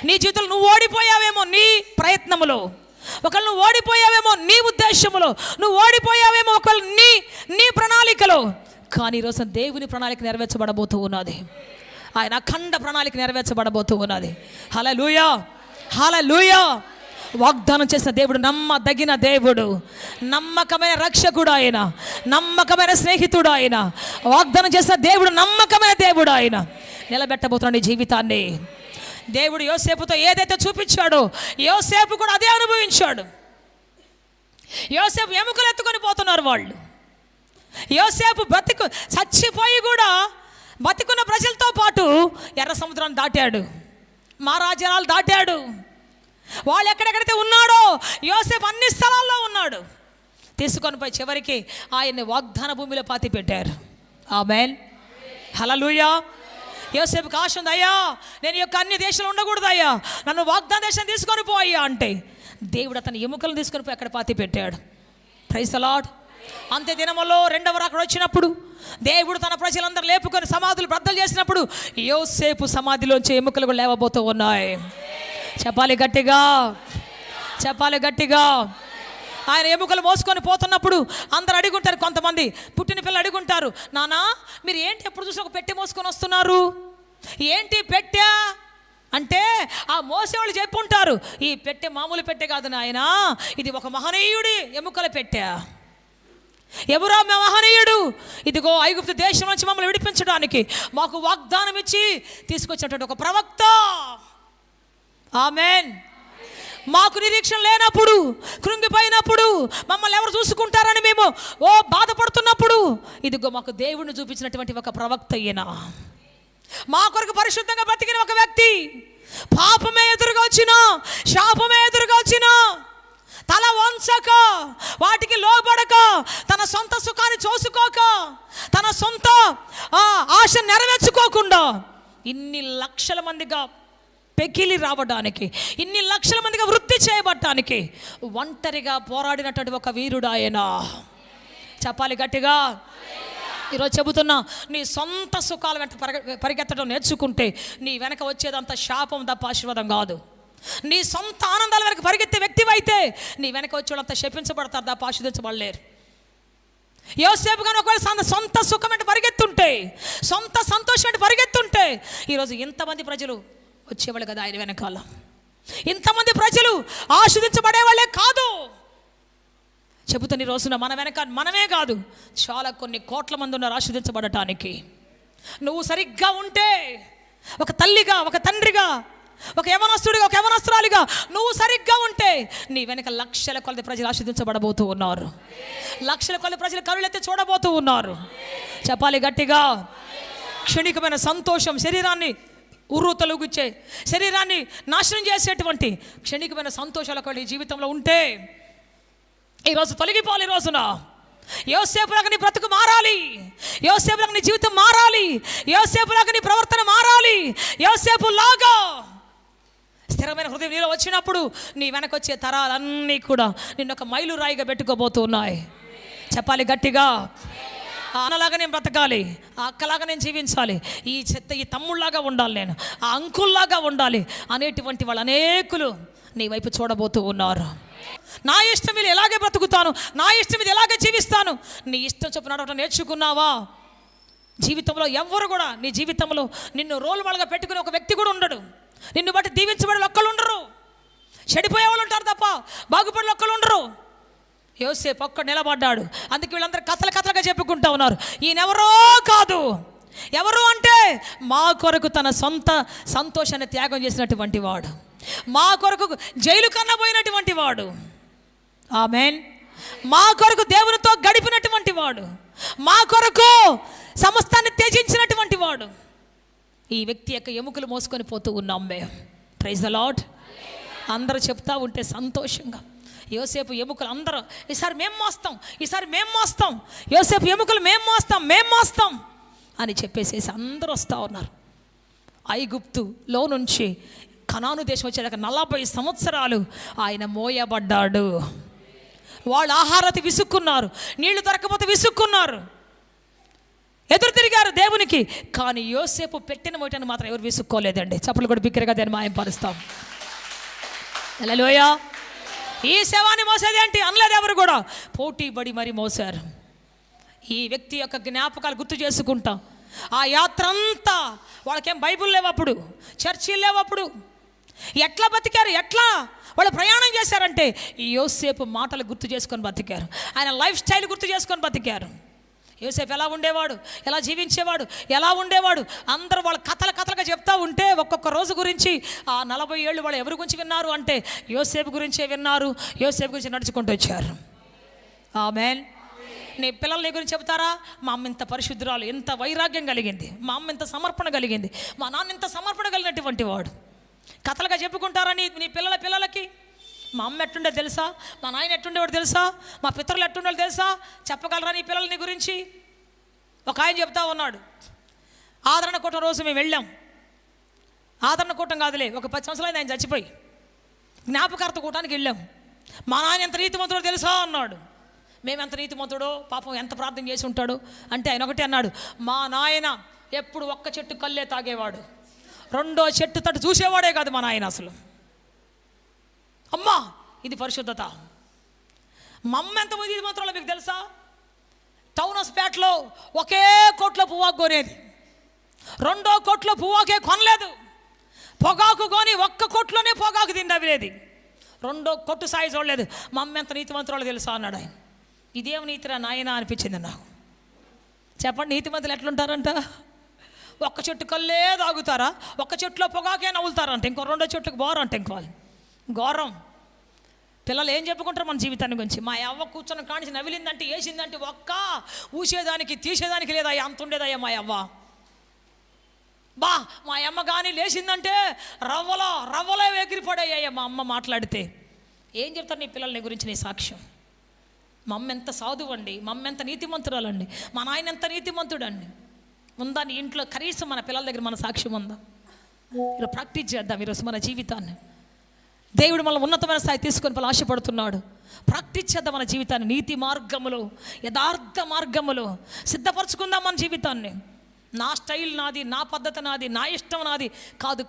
A: నీ జీవితంలో నువ్వు ఓడిపోయావేమో నీ ప్రయత్నములో, ఒకవేళ నువ్వు ఓడిపోయావేమో నీ ఉద్దేశంలో, నువ్వు ఓడిపోయావేమో ఒకవేళ నీ ప్రణాళికలో, కానీ ఈరోజు దేవుని ప్రణాళిక నెరవేర్చబడబోతూ ఉన్నది. ఆయన అఖండ ప్రణాళిక నెరవేర్చబడబోతూ ఉన్నది. హల్లెలూయా, హల్లెలూయా. వాగ్దానం చేసిన దేవుడు నమ్మదగిన దేవుడు, నమ్మకమైన రక్షకుడు ఆయన, నమ్మకమైన స్నేహితుడు ఆయన. వాగ్దానం చేసిన దేవుడు నమ్మకమైన దేవుడు ఆయన. నిలబెట్టబోతున్నాడు నీ జీవితాన్ని. దేవుడు యోసేపుతో ఏదైతే చూపించాడో యోసేపు కూడా అదే అనుభవించాడు. యోసేపు ఎముకలు ఎత్తుకొని పోతున్నారు వాళ్ళు. యోసేపు చచ్చిపోయి కూడా బతికున్న ప్రజలతో పాటు ఎర్ర సముద్రాన్ని దాటాడు, మహారాజ్యాలు దాటాడు. వాళ్ళు ఎక్కడెక్కడైతే ఉన్నాడో యోసేపు అన్ని స్థలాల్లో ఉన్నాడు. తీసుకొని పోయి చివరికి ఆయన్ని వాగ్దాన భూమిలో పాతి పెట్టారు. ఆమేన్, హల్లెలూయా. యోసేపుకి ఆశ ఉంది, అయ్యా నేను యొక్క అన్ని దేశాలు ఉండకూడదు అయ్యా, నన్ను వాగ్దాన దేశం తీసుకొని పోయ్యా అంటే దేవుడు అతని ఎముకలను తీసుకొని పోయి అక్కడ పాతి పెట్టాడు. Praise the Lord. అంతే దినములో రెండవ రాకడ వచ్చినప్పుడు దేవుడు తన ప్రజలందరూ లేపుకొని సమాధులు బద్దలు చేసినప్పుడు యోసేపు సమాధిలోంచి ఎముకలు కూడా లేవబోతూ ఉన్నాయి. చెప్పాలి గట్టిగా, చెప్పాలి గట్టిగా. ఆయన ఎముకలు మోసుకొని పోతున్నప్పుడు అందరు అడుగుంటారు, కొంతమంది పుట్టిన పిల్లలు అడుగుంటారు, నానా మీరు ఏంటి ఎప్పుడు చూసి ఒక పెట్టె మోసుకొని వస్తున్నారు, ఏంటి పెట్టె అంటే ఆ మోసేవాళ్ళు చెప్పుంటారు, ఈ పెట్టె మామూలు పెట్టె కాదు నాయన, ఇది ఒక మహనీయుడి ఎముకల పెట్టె. ఎవరో మహనీయుడు, ఇదిగో ఐగుప్తు దేశం నుంచి మమ్మల్ని విడిపించడానికి మాకు వాగ్దానం ఇచ్చి తీసుకొచ్చినటువంటి ఒక ప్రవక్త. ఆమేన్. మాకు నిరీక్షణ లేనప్పుడు, కృంగిపోయినప్పుడు, మమ్మల్ని ఎవరు చూసుకుంటారని మేము బాధపడుతున్నప్పుడు ఇదిగో మాకు దేవుడిని చూపించినటువంటి ఒక ప్రవక్త ఈయన. మా కొరకు పరిశుద్ధంగా బ్రతికిన ఒక వ్యక్తి. పాపమే ఎదురుగా వచ్చినా, శాపమే ఎదురుగా వచ్చినా తల వంచక, వాటికి లోబడక, తన సొంత సుఖాన్ని చూసుకోక, తన సొంత ఆశ నెరవేర్చుకోకుండా ఇన్ని లక్షల మందిగా పెకిలి రావడానికి, ఇన్ని లక్షల మందిగా వృద్ధి చేయబడటానికి ఒంటరిగా పోరాడినటువంటి ఒక వీరుడు ఆయన. చెప్పాలి గట్టిగా. ఈరోజు చెబుతున్నా, నీ సొంత సుఖాల వెంట పరిగెత్తడం నేర్చుకుంటే నీ వెనక వచ్చేదంతా శాపం తప్ప ఆశీర్వాదం కాదు. నీ సొంత ఆనందాల వెనక పరిగెత్తే వ్యక్తివైతే నీ వెనక వచ్చేవాళ్ళంతా శపించబడతారు తప్ప ఆశీర్వదించబడలేరు. యోసేపు గారు ఒకవేళ సొంత సుఖం వెంట పరిగెత్తుంటే, సొంత సంతోషం వెంట పరిగెత్తుంటే ఈరోజు ఇంతమంది ప్రజలు వచ్చేవాళ్ళు కదా ఆయన వెనకాల. ఇంతమంది ప్రజలు ఆశీర్వదించబడేవాళ్ళే కాదు. చెబుతున్న ఈ రోజున మన వెనక మనమే కాదు, చాలా కొన్ని కోట్ల మంది ఉన్నారు ఆశీర్వదించబడటానికి. నువ్వు సరిగ్గా ఉంటే, ఒక తల్లిగా, ఒక తండ్రిగా, ఒక యవనస్తుడిగా, ఒక యవనస్తురాలిగా నువ్వు సరిగ్గా ఉంటే నీ వెనక లక్షల కొలది ప్రజలు ఆశీర్వదించబడబోతూ ఉన్నారు. లక్షల కొలది ప్రజలు కరులెత్తి చూడబోతూ ఉన్నారు. చెప్పాలి గట్టిగా. క్షణికమైన సంతోషం శరీరాన్ని ఉర్రూతలుగుచ్చే, శరీరాన్ని నాశనం చేసేటువంటి క్షణికమైన సంతోషాలు ఒకవేళ ఈ జీవితంలో ఉంటే ఈరోజు తొలగిపోవాలి. ఈ రోజున యోసేపులాగా నీ బ్రతుకు మారాలి, యోసేపులాగా నీ జీవితం మారాలి, యోసేపులాగా నీ ప్రవర్తన మారాలి. యోసేపులాగా స్థిరమైన హృదయం నీలో వచ్చినప్పుడు నీ వెనకొచ్చే తరాలన్నీ కూడా నిన్ను ఒక మైలురాయిగా పెట్టుకోబోతున్నాయి. చెప్పాలి గట్టిగా. ఆ అన్నలాగా నేను బ్రతకాలి, ఆ అక్కలాగా నేను జీవించాలి, ఈ తమ్ముళ్ళలాగా ఉండాలి, నేను ఆ అంకుల్లాగా ఉండాలి అనేటువంటి వాళ్ళు అనేకులు నీ వైపు చూడబోతూ ఉన్నారు. నా ఇష్టం మీద ఎలాగే బ్రతుకుతాను, నా ఇష్టం మీద ఎలాగే జీవిస్తాను, నీ ఇష్టం చొప్పున నడవటం నేర్చుకున్నావా? జీవితంలో ఎవ్వరు కూడా నీ జీవితంలో నిన్ను రోల్ మోడల్గా పెట్టుకునే ఒక వ్యక్తి కూడా ఉండడు. నిన్ను బట్టి దీవించబడే ఒక్కళ్ళు ఉండరు, చెడిపోయే వాళ్ళు ఉంటారు తప్ప బాగుపడే ఒక్కళ్ళు ఉండరు. యోసేపు ఒక్కడు నిలబడ్డాడు. అందుకే వీళ్ళందరూ కథలుగా చెప్పుకుంటా ఉన్నారు, ఈయనెవరో కాదు. ఎవరు అంటే మా కొరకు తన సొంత సంతోషాన్ని త్యాగం చేసినటువంటి వాడు, మా కొరకు జైలు కన్నబోయినటువంటి వాడు. ఆమేన్. మా కొరకు దేవునితో గడిపినటువంటి వాడు, మా కొరకు సమస్తాన్ని త్యజించినటువంటి వాడు. ఈ వ్యక్తి యొక్క ఎముకలు మోసుకొని పోతూ ఉన్నాం మేము. Praise the Lord. అందరూ చెప్తా ఉంటే సంతోషంగా, యోసేపు ఎముకలు అందరూ ఈసారి మేము మోస్తాం, ఈసారి మేము మోస్తాం, యోసేపు ఎముకలు మేము మోస్తాం అని చెప్పేసేసి అందరూ వస్తూ ఉన్నారు. ఐగుప్తులో నుంచి కనాను దేశం వచ్చేదాకా 40 సంవత్సరాలు ఆయన మోయబడ్డాడు. వాళ్ళు ఆహారతి విసుక్కున్నారు, నీళ్లు దొరకపోతే విసుక్కున్నారు, ఎదురు తిరిగారు దేవునికి. కానీ యోసేపు పెట్టిన మోయటాన్ని మాత్రం ఎవరు విసుక్కోలేదండి. చప్పలు కూడా బిగ్గరగా దాన్ని మాయంపరుస్తాం. హల్లెలూయా. ఈ శవాన్ని మోసేది ఏంటి అనలేదు ఎవరు కూడా, పోటీ పడి మరి మోసారు. ఈ వ్యక్తి యొక్క జ్ఞాపకాలు గుర్తు చేసుకుంటాం. ఆ యాత్ర అంతా వాళ్ళకేం బైబుల్ లేవు అప్పుడు, చర్చిలు లేవు అప్పుడు. ఎట్లా బతికారు, ఎట్లా వాళ్ళు ప్రయాణం చేశారంటే ఈ యోసేపు మాటలు గుర్తు చేసుకొని బతికారు, ఆయన లైఫ్ స్టైల్ గుర్తు చేసుకొని బతికారు. యోసేపు ఎలా ఉండేవాడు, ఎలా జీవించేవాడు, ఎలా ఉండేవాడు, అందరూ వాళ్ళ కథలుగా చెప్తా ఉంటే ఒక్కొక్క రోజు గురించి ఆ 40 ఏళ్ళు వాళ్ళు ఎవరి గురించి విన్నారు అంటే యోసేపు గురించే విన్నారు, యోసేపు గురించి నడుచుకుంటూ వచ్చారు. ఆమేన్. నీ పిల్లలు నీ గురించి చెబుతారా, మా అమ్మ ఇంత పరిశుద్ధురాలు, ఇంత వైరాగ్యం కలిగింది, మా అమ్మ ఇంత సమర్పణ కలిగింది, మా నాన్న ఇంత సమర్పణ కలిగినటువంటి వాడు. కథలుగా చెప్పుకుంటారా నీ పిల్లలకి? మా అమ్మ ఎట్టుండే తెలుసా, మా నాయన ఎట్టుండేవాడు తెలుసా, మా పితరులు ఎట్టుండేవాడు తెలుసా? చెప్పగలరా నీ పిల్లలు నీ గురించి? ఒక ఆయన చెప్తా ఉన్నాడు, ఆదరణ కూటం రోజు మేము వెళ్ళాం. ఆదరణ కూటం కాదులే, ఒక 10 సంవత్సరాలు ఆయన చచ్చిపోయి జ్ఞాపకార్థ కూటానికి వెళ్ళాం. మా నాయన ఎంత నీతిమంతుడో తెలుసా అన్నాడు. మేము ఎంత నీతిమంతుడో, పాపం ఎంత ప్రార్థన చేసి ఉంటాడో అంటే ఆయన ఒకటే అన్నాడు, మా నాయన ఎప్పుడు ఒక్క చెట్టు కల్లే తాగేవాడు, రెండో చెట్టు తట్టు చూసేవాడే కాదు మా నాయన అసలు. అమ్మా ఇది పరిశుద్ధత. మా అమ్మ ఎంతమంది నీతిమంతురాలో మీకు తెలుసా? టౌన్ హాస్పేటలో ఒకే కొట్లో పువ్వాకు కొనేది, రెండో కొట్లో పువ్వాకే కొనలేదు. పొగాకు కొని ఒక్క కొట్లోనే పొగాకు తిండవిలేదు, రెండో కొట్టు సాయి చూడలేదు. మా అమ్మ ఎంత నీతిమంతురాలో తెలుసా అన్నాడు ఆయన. ఇదేం నీతిరా నాయన అనిపించింది నాకు. చెప్పండి, నీతిమంతులు ఎట్లుంటారంట? ఒక్క చెట్టు కల్లే తాగుతారా, ఒక్క చెట్టులో పొగాకే నవ్వులుతారంట, ఇంకో రెండో చెట్టుకు బోరంట, ఇంకో ఘోరం. పిల్లలు ఏం చెప్పుకుంటారు మన జీవితాన్ని గురించి? మా అవ్వ కూర్చొని కానిసి నవిలిందంటే, వేసిందంటే ఒక్క ఊసేదానికి తీసేదానికి లేదా అంత ఉండేదయ్యా మా అవ్వ. మా అమ్మ కానీ లేచిందంటే రవ్వలో ఎగిరిపడయ్యా మా అమ్మ మాట్లాడితే. ఏం చెప్తారు నీ పిల్లల్ని గురించి నీ సాక్ష్యం? మా అమ్మ ఎంత సాధువు అండి, మా అమ్మ ఎంత నీతిమంతురాలండి, మా నాయన ఎంత నీతిమంతుడు అండి. ఉందా నీ ఇంట్లో కనీసం మన పిల్లల దగ్గర మన సాక్ష్యం ఉందా? ఇలా ప్రాక్టీస్ చేద్దాం ఈరోజు మన జీవితాన్ని. దేవుడు మనల్ని ఉన్నతమైన స్థాయి తీసుకొని పలు ఆశపడుతున్నాడు. ప్రాక్టీస్ చేద్దాం మన జీవితాన్ని, నీతి మార్గములో, యథార్థ మార్గములో సిద్ధపరచుకుందాం మన జీవితాన్ని. నా స్టైల్ నాది, నా పద్ధతి నాది, నా ఇష్టం నాది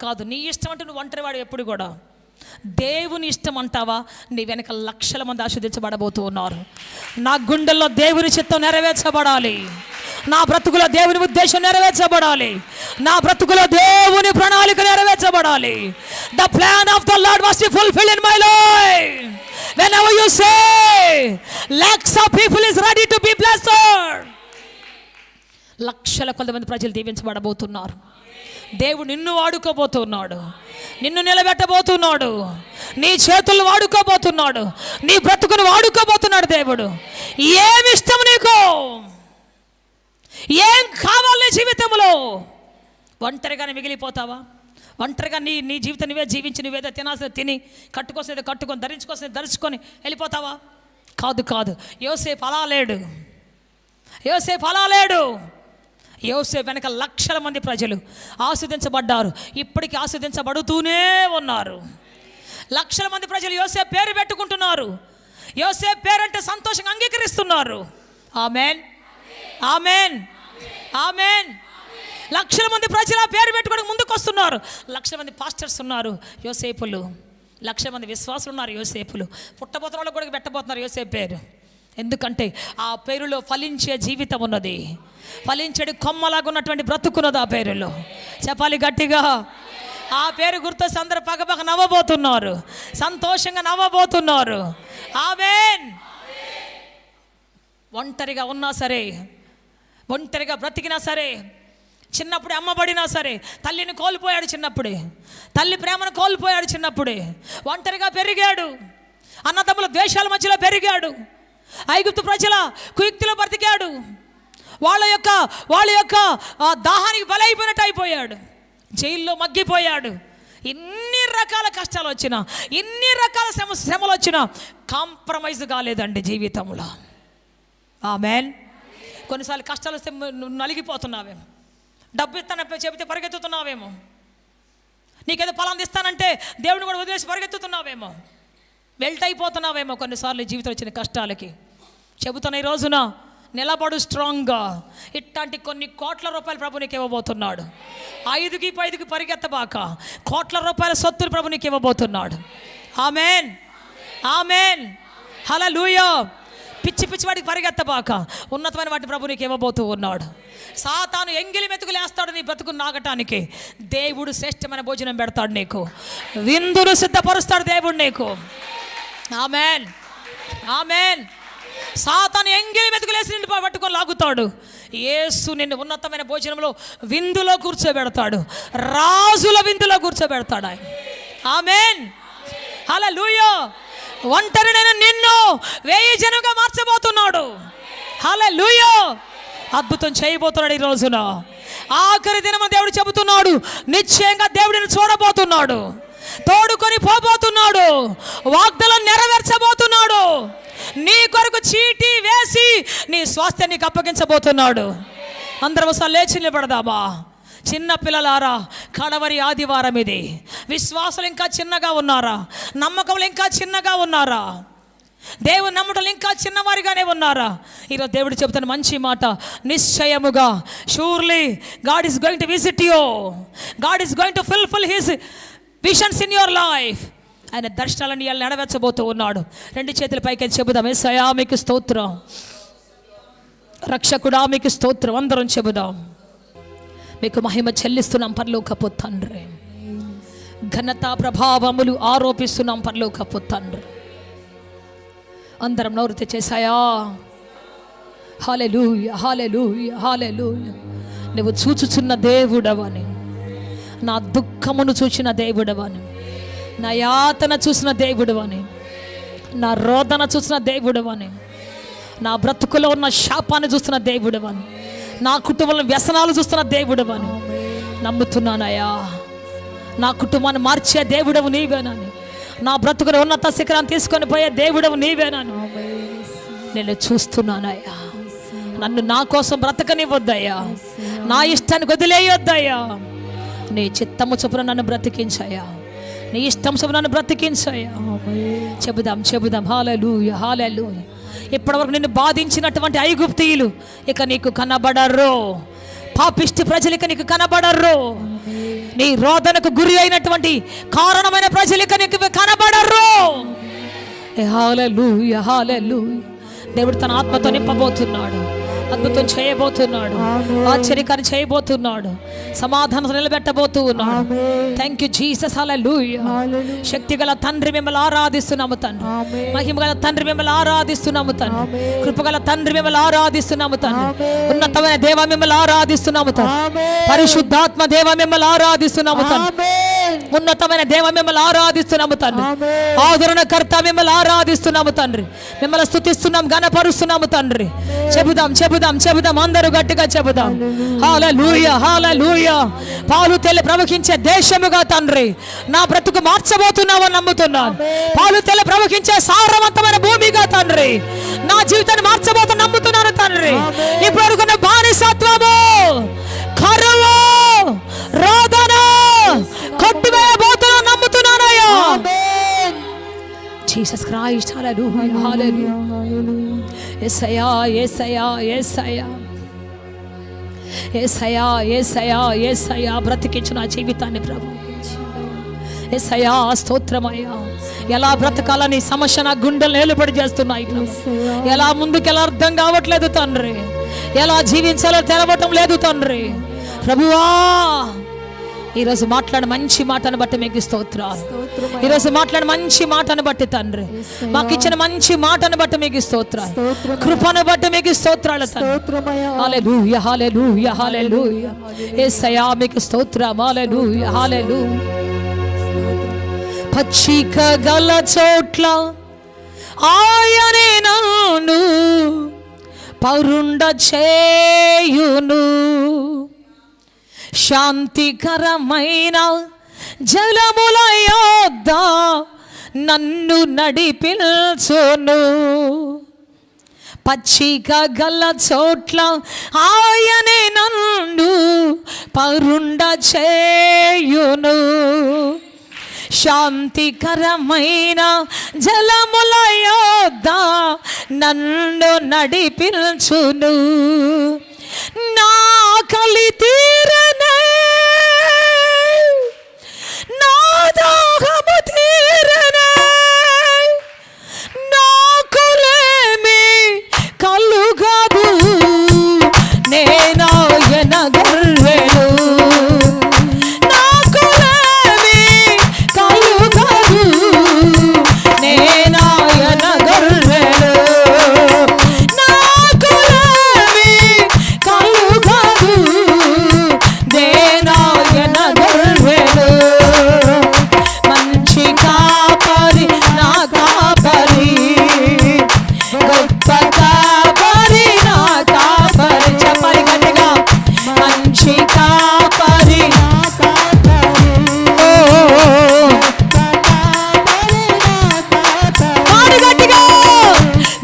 A: కాదు. నీ ఇష్టం అంటే నువ్వు ఒంటరివాడు ఎప్పుడు కూడా. దేవుని ఇష్టం అంటావా, నీ వెనక లక్షల మంది ఆస్వాదించబడబోతూ ఉన్నారు. నా గుండెల్లో దేవుని చిత్తం నెరవేర్చబడాలి, నా బ్రతుకులో దేవుని ఉద్దేశం నెరవేర్చబడాలి, నా బ్రతుకులో దేవుని ప్రణాళిక నెరవేర్చబడాలి. The plan of the Lord must be fulfilled in my life. Whenever you say lakhs of people is ready to be blessed, లక్షల కొద్దిమంది ప్రజలు దీవించబడబోతున్నారు. దేవుడు నిన్ను వాడుకోబోతున్నాడు, నిన్ను నిలబెట్టబోతున్నాడు, నీ చేతులు వాడుకోబోతున్నాడు, నీ బ్రతుకును వాడుకోబోతున్నాడు దేవుడు. ఏమి ఇష్టం నీకు, ఏం కావాలి జీవితంలో? ఒంటరిగానే మిగిలిపోతావా? ఒంటరిగా నీ జీవితం నువ్వే జీవించి, నువ్వేదో తినాల్సిన తిని, కట్టుకోసేదో కట్టుకొని, ధరించుకోసేది ధరించుకొని వెళ్ళిపోతావా? కాదు. యోసేపు అలా లేడు. యోసేపు వెనక లక్షల మంది ప్రజలు ఆస్వాదించబడ్డారు, ఇప్పటికీ ఆస్వాదించబడుతూనే ఉన్నారు. లక్షల మంది ప్రజలు యోసేపు పేరు పెట్టుకుంటున్నారు, యోసేపు పేరంటే సంతోషంగా అంగీకరిస్తున్నారు. ఆమేన్. లక్షల మంది ప్రజలు ఆ పేరు పెట్టుకోవడానికి ముందుకు వస్తున్నారు. లక్షల మంది పాస్టర్స్ ఉన్నారు యోసేపులు, లక్షల మంది విశ్వాసులు ఉన్నారు యోసేపులు. పుట్టబోతున్న వాళ్ళకు కూడా పెట్టబోతున్నారు యోసేపు పేరు. ఎందుకంటే ఆ పేరులో ఫలించే జీవితం ఉన్నది, ఫలించేది కొమ్మలాగా ఉన్నటువంటి బ్రతుకున్నది ఆ పేరులో. చెప్పాలి గట్టిగా. ఆ పేరు గుర్తొస్తే అందరూ పగపగ నవ్వబోతున్నారు, సంతోషంగా నవ్వబోతున్నారు. ఆమేన్. ఒంటరిగా ఉన్నా సరే, ఒంటరిగా బ్రతికినా సరే, చిన్నప్పుడే అమ్మబడినా సరే, తల్లిని కోల్పోయాడు చిన్నప్పుడే, తల్లి ప్రేమను కోల్పోయాడు చిన్నప్పుడే, ఒంటరిగా పెరిగాడు, అన్నదమ్ముల ద్వేషాల మధ్యలో పెరిగాడు, ఐగుప్తు ప్రజల కుయుక్తిలో బ్రతికాడు, వాళ్ళ యొక్క దాహానికి బలైపోయినట్టు అయిపోయాడు, జైల్లో మగ్గిపోయాడు. ఇన్ని రకాల కష్టాలు వచ్చినా, ఇన్ని రకాల శ్రమలు వచ్చినా కాంప్రమైజ్ కాలేదండి జీవితంలో. ఆమేన్. కొన్నిసార్లు కష్టాలు వస్తే నలిగిపోతున్నావేమో, డబ్బు ఇస్తానని చెబితే పరిగెత్తుతున్నావేమో, నీకేదో ఫలాన్ని ఇస్తానంటే దేవుని కూడా వదిలేసి పరిగెత్తుతున్నావేమో, వెల్ట్ అయిపోతున్నావేమో కొన్నిసార్లు జీవితం వచ్చిన కష్టాలకి. చెబుతున్న ఈ రోజున నిలబడు స్ట్రాంగ్గా. ఇట్లాంటి కొన్ని కోట్ల రూపాయలు ప్రభు నీకు ఇవ్వబోతున్నాడు. 5కి 5కి పరిగెత్తబాక, కోట్ల రూపాయల సొత్తులు ప్రభు నీకు ఇవ్వబోతున్నాడు. ఆమెన్, ఆమెన్, హల్లెలూయా. పిచ్చి పిచ్చి వాటికి పరిగెత్తబాక, ఉన్నతమైన వాటిని ప్రభు నీకు ఇవ్వబోతూ ఉన్నాడు. సాతాను ఎంగిలి మెతుకులేస్తాడు నీ బ్రతుకుని నాగటానికి. దేవుడు శ్రేష్టమైన భోజనం పెడతాడు నీకు, విందును సిద్ధపరుస్తాడు దేవుడు నీకు. Amen, amen. సాతాను ఎంగిలి మెతుకులేసి నిన్ను పట్టుకొని లాగుతాడు. యేసు నిన్ను ఉన్నతమైన భోజనంలో విందులో కూర్చోబెడతాడు, రాజుల విందులో కూర్చోబెడతాడు ఆయన. ఆమెన్, హల్లెలూయా. ఒంటరినైన నిన్ను 1000 జనంగా మార్చబోతున్నాడు. హల్లెలూయా. అద్భుతం చేయబోతున్నాడు ఈ రోజున. ఆఖరి దినము దేవుడు చెబుతున్నాడు, నిశ్చయంగా దేవుడిని చూడబోతున్నాడు, తోడుకొని పోబోతున్నాడు, వాగ్దానం నెరవేర్చబోతున్నాడు, నీ కొరకు చీటీ వేసి నీ స్వాస్థ్యాన్ని నీకు అప్పగించబోతున్నాడు. అందరం ఒకసారి లేచి నిలబడదామా? చిన్న పిల్లలారా, కడవరి ఆదివారం ఇది. విశ్వాసాలు ఇంకా చిన్నగా ఉన్నారా? నమ్మకములు ఇంకా చిన్నగా ఉన్నారా? దేవుని నమ్మటం ఇంకా చిన్నవారిగానే ఉన్నారా? ఈరోజు దేవుడు చెబుతున్న మంచి మాట, నిశ్చయముగా, surely God is going to visit you, God is going to fulfil his visions in your life. ఆయన దర్శనాలను ఇవాళ నెరవేర్చబోతూ ఉన్నాడు. 2 చేతుల పైకి చెబుదాం, యేసయ్యా మీకు స్తోత్రం, రక్షకుడా మీకు స్తోత్రం. అందరం చెబుదాం. మీకు మహిమ చెల్లిస్తున్నాం పరలోకపు తండ్రి, ఘనత ప్రభావములు ఆరోపిస్తున్నాం పరలోకపు తండ్రి. అందరం నోరు తెచ్చేసాయా. హల్లెలూయా, హల్లెలూయా, హల్లెలూయా. నువ్వు చూచుచున్న దేవుడవని, నా దుఃఖమును చూచిన దేవుడవని, నా యాతన చూసిన దేవుడవని, నా రోదన చూసిన దేవుడవని, నా బ్రతుకులో ఉన్న శాపాన్ని చూస్తున్న దేవుడవని, నా కుటుంబంలో వ్యసనాలు చూస్తున్న దేవుడవని నమ్ముతున్నానయ్యా. నా కుటుంబాన్ని మార్చే దేవుడవు నీవేనని, నా బ్రతుకుని ఉన్నత శిఖరాన్ని తీసుకొని పోయే దేవుడవు నీవేనని నేను చూస్తున్నానయ్యా. నన్ను నా కోసం బ్రతకనివ్వద్దయ్యా, నా ఇష్టానికి వదిలేయొద్దయ్యా. నీ చిత్తము చొప్పున నన్ను బ్రతికించయ్యా, నీ ఇష్టం చొప్పున నన్ను బ్రతికించయ్యా. చెబుదాం, చెబుదాం. హల్లెలూయా, హల్లెలూయా. ఇప్పటివరకు నిన్ను బాధించినటువంటి ఐగుప్తీయులు ఇక నీకు కనబడరు, పాపిష్టి ప్రజలు ఇక నీకు కనబడరు, నీ రోదనకు గురి అయినటువంటి కారణమైన ప్రజలు ఇక నీకు కనబడరు. హల్లెలూయా, హల్లెలూయా. దేవుడు తన ఆత్మతో నింపబోతున్నాడు, అద్భుతం చేయబోతున్నాడు, ఆశ్చర్యకార్యం చేయబోతున్నాడు, సమాధానం నిలబెట్టబోతూ ఉన్నాడు. Thank you Jesus. హల్లెలూయా. శక్తిగల తండ్రి మిమ్మల్ని ఆరాధిస్తున్నాము తండ్రి, మహిమగల తండ్రి మిమ్మల్ని ఆరాధిస్తున్నాము తండ్రి, కృపగల తండ్రి మిమ్మల్ని ఆరాధిస్తున్నాము తండ్రి, ఉన్నతమైన దేవ మిమ్మల్ని ఆరాధిస్తున్నాము తండ్రి, పరిశుద్ధాత్మ దేవ మిమ్మల్ని ఆరాధిస్తున్నాము తండ్రి, ఉన్నతమైన దేవ మిమ్మల్ని ఆరాధిస్తున్నాము తండ్రి, ఆదరణకర్త మిమ్మల్ని ఆరాధిస్తున్నాము తండ్రి, మిమ్మల్ని స్తుతిస్తున్నాం, ఘనపరుస్తున్నాము తండ్రి. చెబుదాం, చెబుదాం, చెబుదాం. అందరూ గట్టిగా చెబుదాం. హల్లెలూయా, హల్లెలూయా. పాలు తెల్ల ప్రవహించే దేశముగా తండ్రి నా బ్రతుకు మార్చబోతున్నావని నమ్ముతున్నాను. పాలు తెల్ల ప్రవహించే సారవంతమైన భూమిగా తండ్రి నా జీవితాన్ని మార్చబోతున్నా నమ్ముతున్నాను తండ్రి. ఇప్పుడు అనుకున్న బానిసత్వము, కరువు, రోదన కొట్టివేయబోతున్నా నమ్ముతున్నానయ్యా. Jesus Christ. హల్లెలూయా, హల్లెలూయా. యేసయ్యా, యేసయ్యా, యేసయ్యా, యేసయ్యా, యేసయ్యా, యేసయ్యా. బ్రతికించు నా జీవితాన్ని ప్రభు. యేసయ్యా స్తోత్రమయ్యా. ఎలా బ్రతకాలని సమస్య నా గుండెలు నిలబడి చేస్తున్నాయి ప్రభు. ఎలా ముందుకెలా అర్థం కావట్లేదు తండ్రి, ఎలా జీవించాలో తెలవటం లేదు తండ్రి. ప్రభువా ఈరోజు మాట్లాడే మంచి మాటను బట్టి మీకు స్తోత్రాలు. ఈరోజు మాట్లాడే మంచి మాటను బట్టి తండ్రి, మాకు ఇచ్చిన మంచి మాటను బట్టి మీకు స్తోత్రాలు, కృపను బట్టి మీకు స్తోత్రాలు తండ్రి. హల్లెలూయా, హల్లెలూయా, హల్లెలూయా. యేసయ్యా మీకు స్తోత్రం. హల్లెలూయా, హల్లెలూయా. పచ్చిక గల చోట్ల ఆయనే నన్ను పరుండ చేయును, శాంతికరమైన జలముల యొద్ద నన్ను నడిపించును, పచ్చిక గల చోట్ల ఆయనే నన్ను పరుండ చేయును, శాంతికరమైన జలముల యొద్ద నన్ను నడిపించును, నా కలి తీరనే, నా దాహము తీరనే, నాకులేమి కలుగదు, నేనాయన గొర్రెను, నాకులేమి కలుగదు, నేనాయన గొర్రెను, నాకులేమి కలుగదు, నేనాయన గొర్రెను. మంచి కాపరి నా కాపరి, గొప్ప కాపరి నా కాపరి, చెప్పాలి గట్టిగా, మంచి కాపరి నా కాపరి, పాడు గట్టిగా,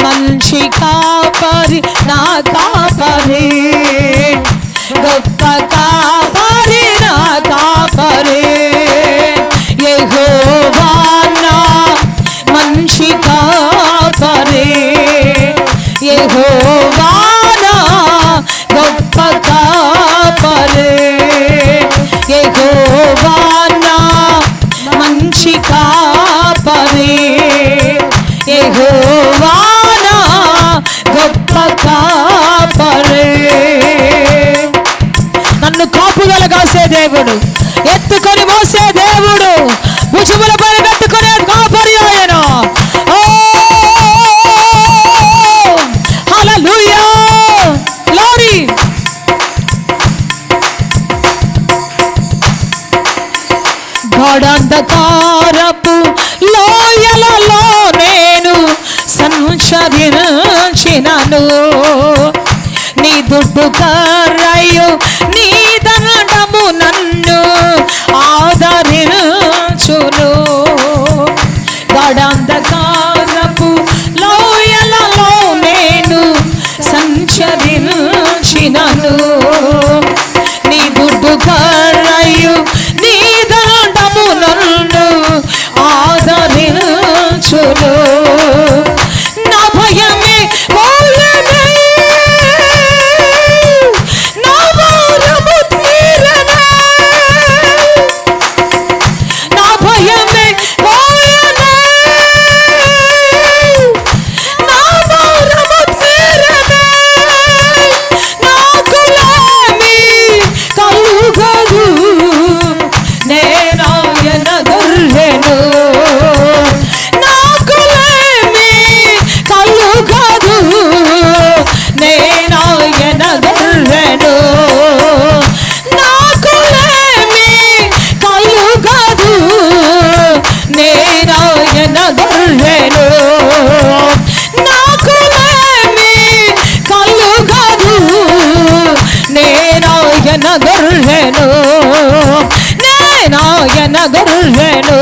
A: మంచి కాపరి నా కాపరి, గొప్ప కాపరి నా కాపరి, యెహోవా నా మంచి కాపరి, యెహోవా నా గొప్ప కాపరి, యెహోవా నా మంచి కాపరి, యెహోవా నా గొప్ప కాపరి. నన్ను కాపుదల కాసే దేవుడు, ఎత్తుకొని మోసే దేవుడు, భుజముల పైన పెట్టుకునే కాపరి ఆయన. ఓ హల్లెలూయా, గ్లోరీ. గాఢాంధకారపు లోయలలో నేను సంచరించినను, నీ దుడ్డు కర్రయు నీ దండము నన్ను ఆదరించును, గాఢాంధకారపు లోయలలో నేను సంచరించినను, నీ దుడ్డు కర్రయు నీ దండము నన్ను ఆదరించును, నా భయమే పోయెనే, నా భారము తీరెనే, నా భయమే పోయెనే, నా భారము తీరెనే, నాకులేమి కలుగదు, నేనాయన గొర్రెను, నాకులేమి కలుగదు, నేనాయన గొర్రెను, నాకులేమి కలుగదు, నేనాయన గొర్రెను, నాకులేమి కలుగదు, నేనాయన గొర్రెను, నేనాయన గొర్రెను.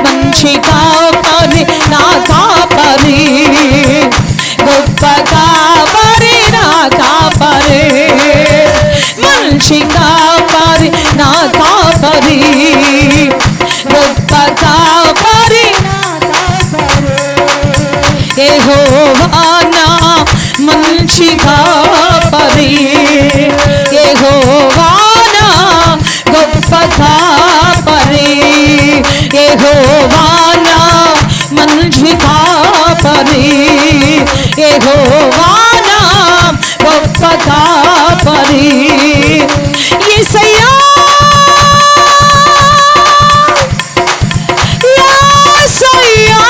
A: మంచి కాపరి నా కాపరి, గొప్ప కాపరి నా కాపరి, మంచి కాపరి నా కాపరి, గొప్ప కాపరి నా కాపరి, యెహోవా నా మంచి కాపరి, యెహోవా నా గొప్ప కాపరి, యెహోవా నా మంచి కాపరి, యెహోవా నా గొప్ప కాపరి, యేసయ్యా యేసయ్యా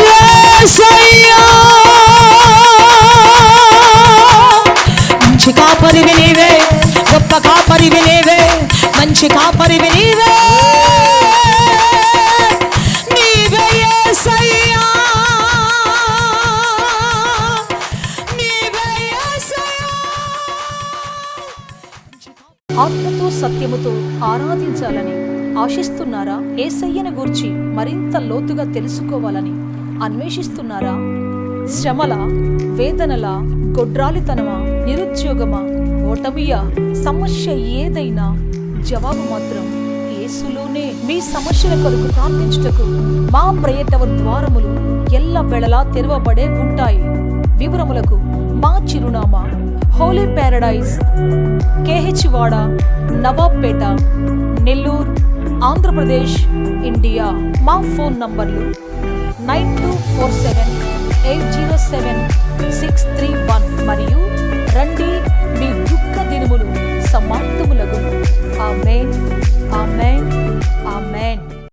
A: యేసయ్యా, మంచి కాపరివి నీవే, గొప్ప కాపరివి నీవే, మంచి కాపరివి నీవే, నీవే యేసయ్యా, నీవే యేసయ్యా.
B: ఆత్మతో సత్యముతో ఆరాధించాలని
A: ఆశిస్తున్నారా? యేసయ్యను గూర్చి మరింత లోతుగా తెలుసుకోవాలని అన్వేషిస్తున్నారా? శ్రమల, వేదనల, గొడ్రాలితనమా, నిరుద్యోగమా, ఓటమియా, సమస్య ఏదైనా జవాబు మాత్రం యేసులోనే. మీ సమస్యల కొరకు ప్రార్థించుటకు మా ప్రేయర్ టవర్ ద్వారములు ఎల్లవేళలా తెరవబడే ఉంటాయి. వివరములకు మా చిరునామా హోలీ ప్యారడైజ్, KH వాడ, నవాబ్పేట, నెల్లూరు, ఆంధ్రప్రదేశ్, ఇండియా. మా ఫోన్ నంబర్లు 9247807631 మరియు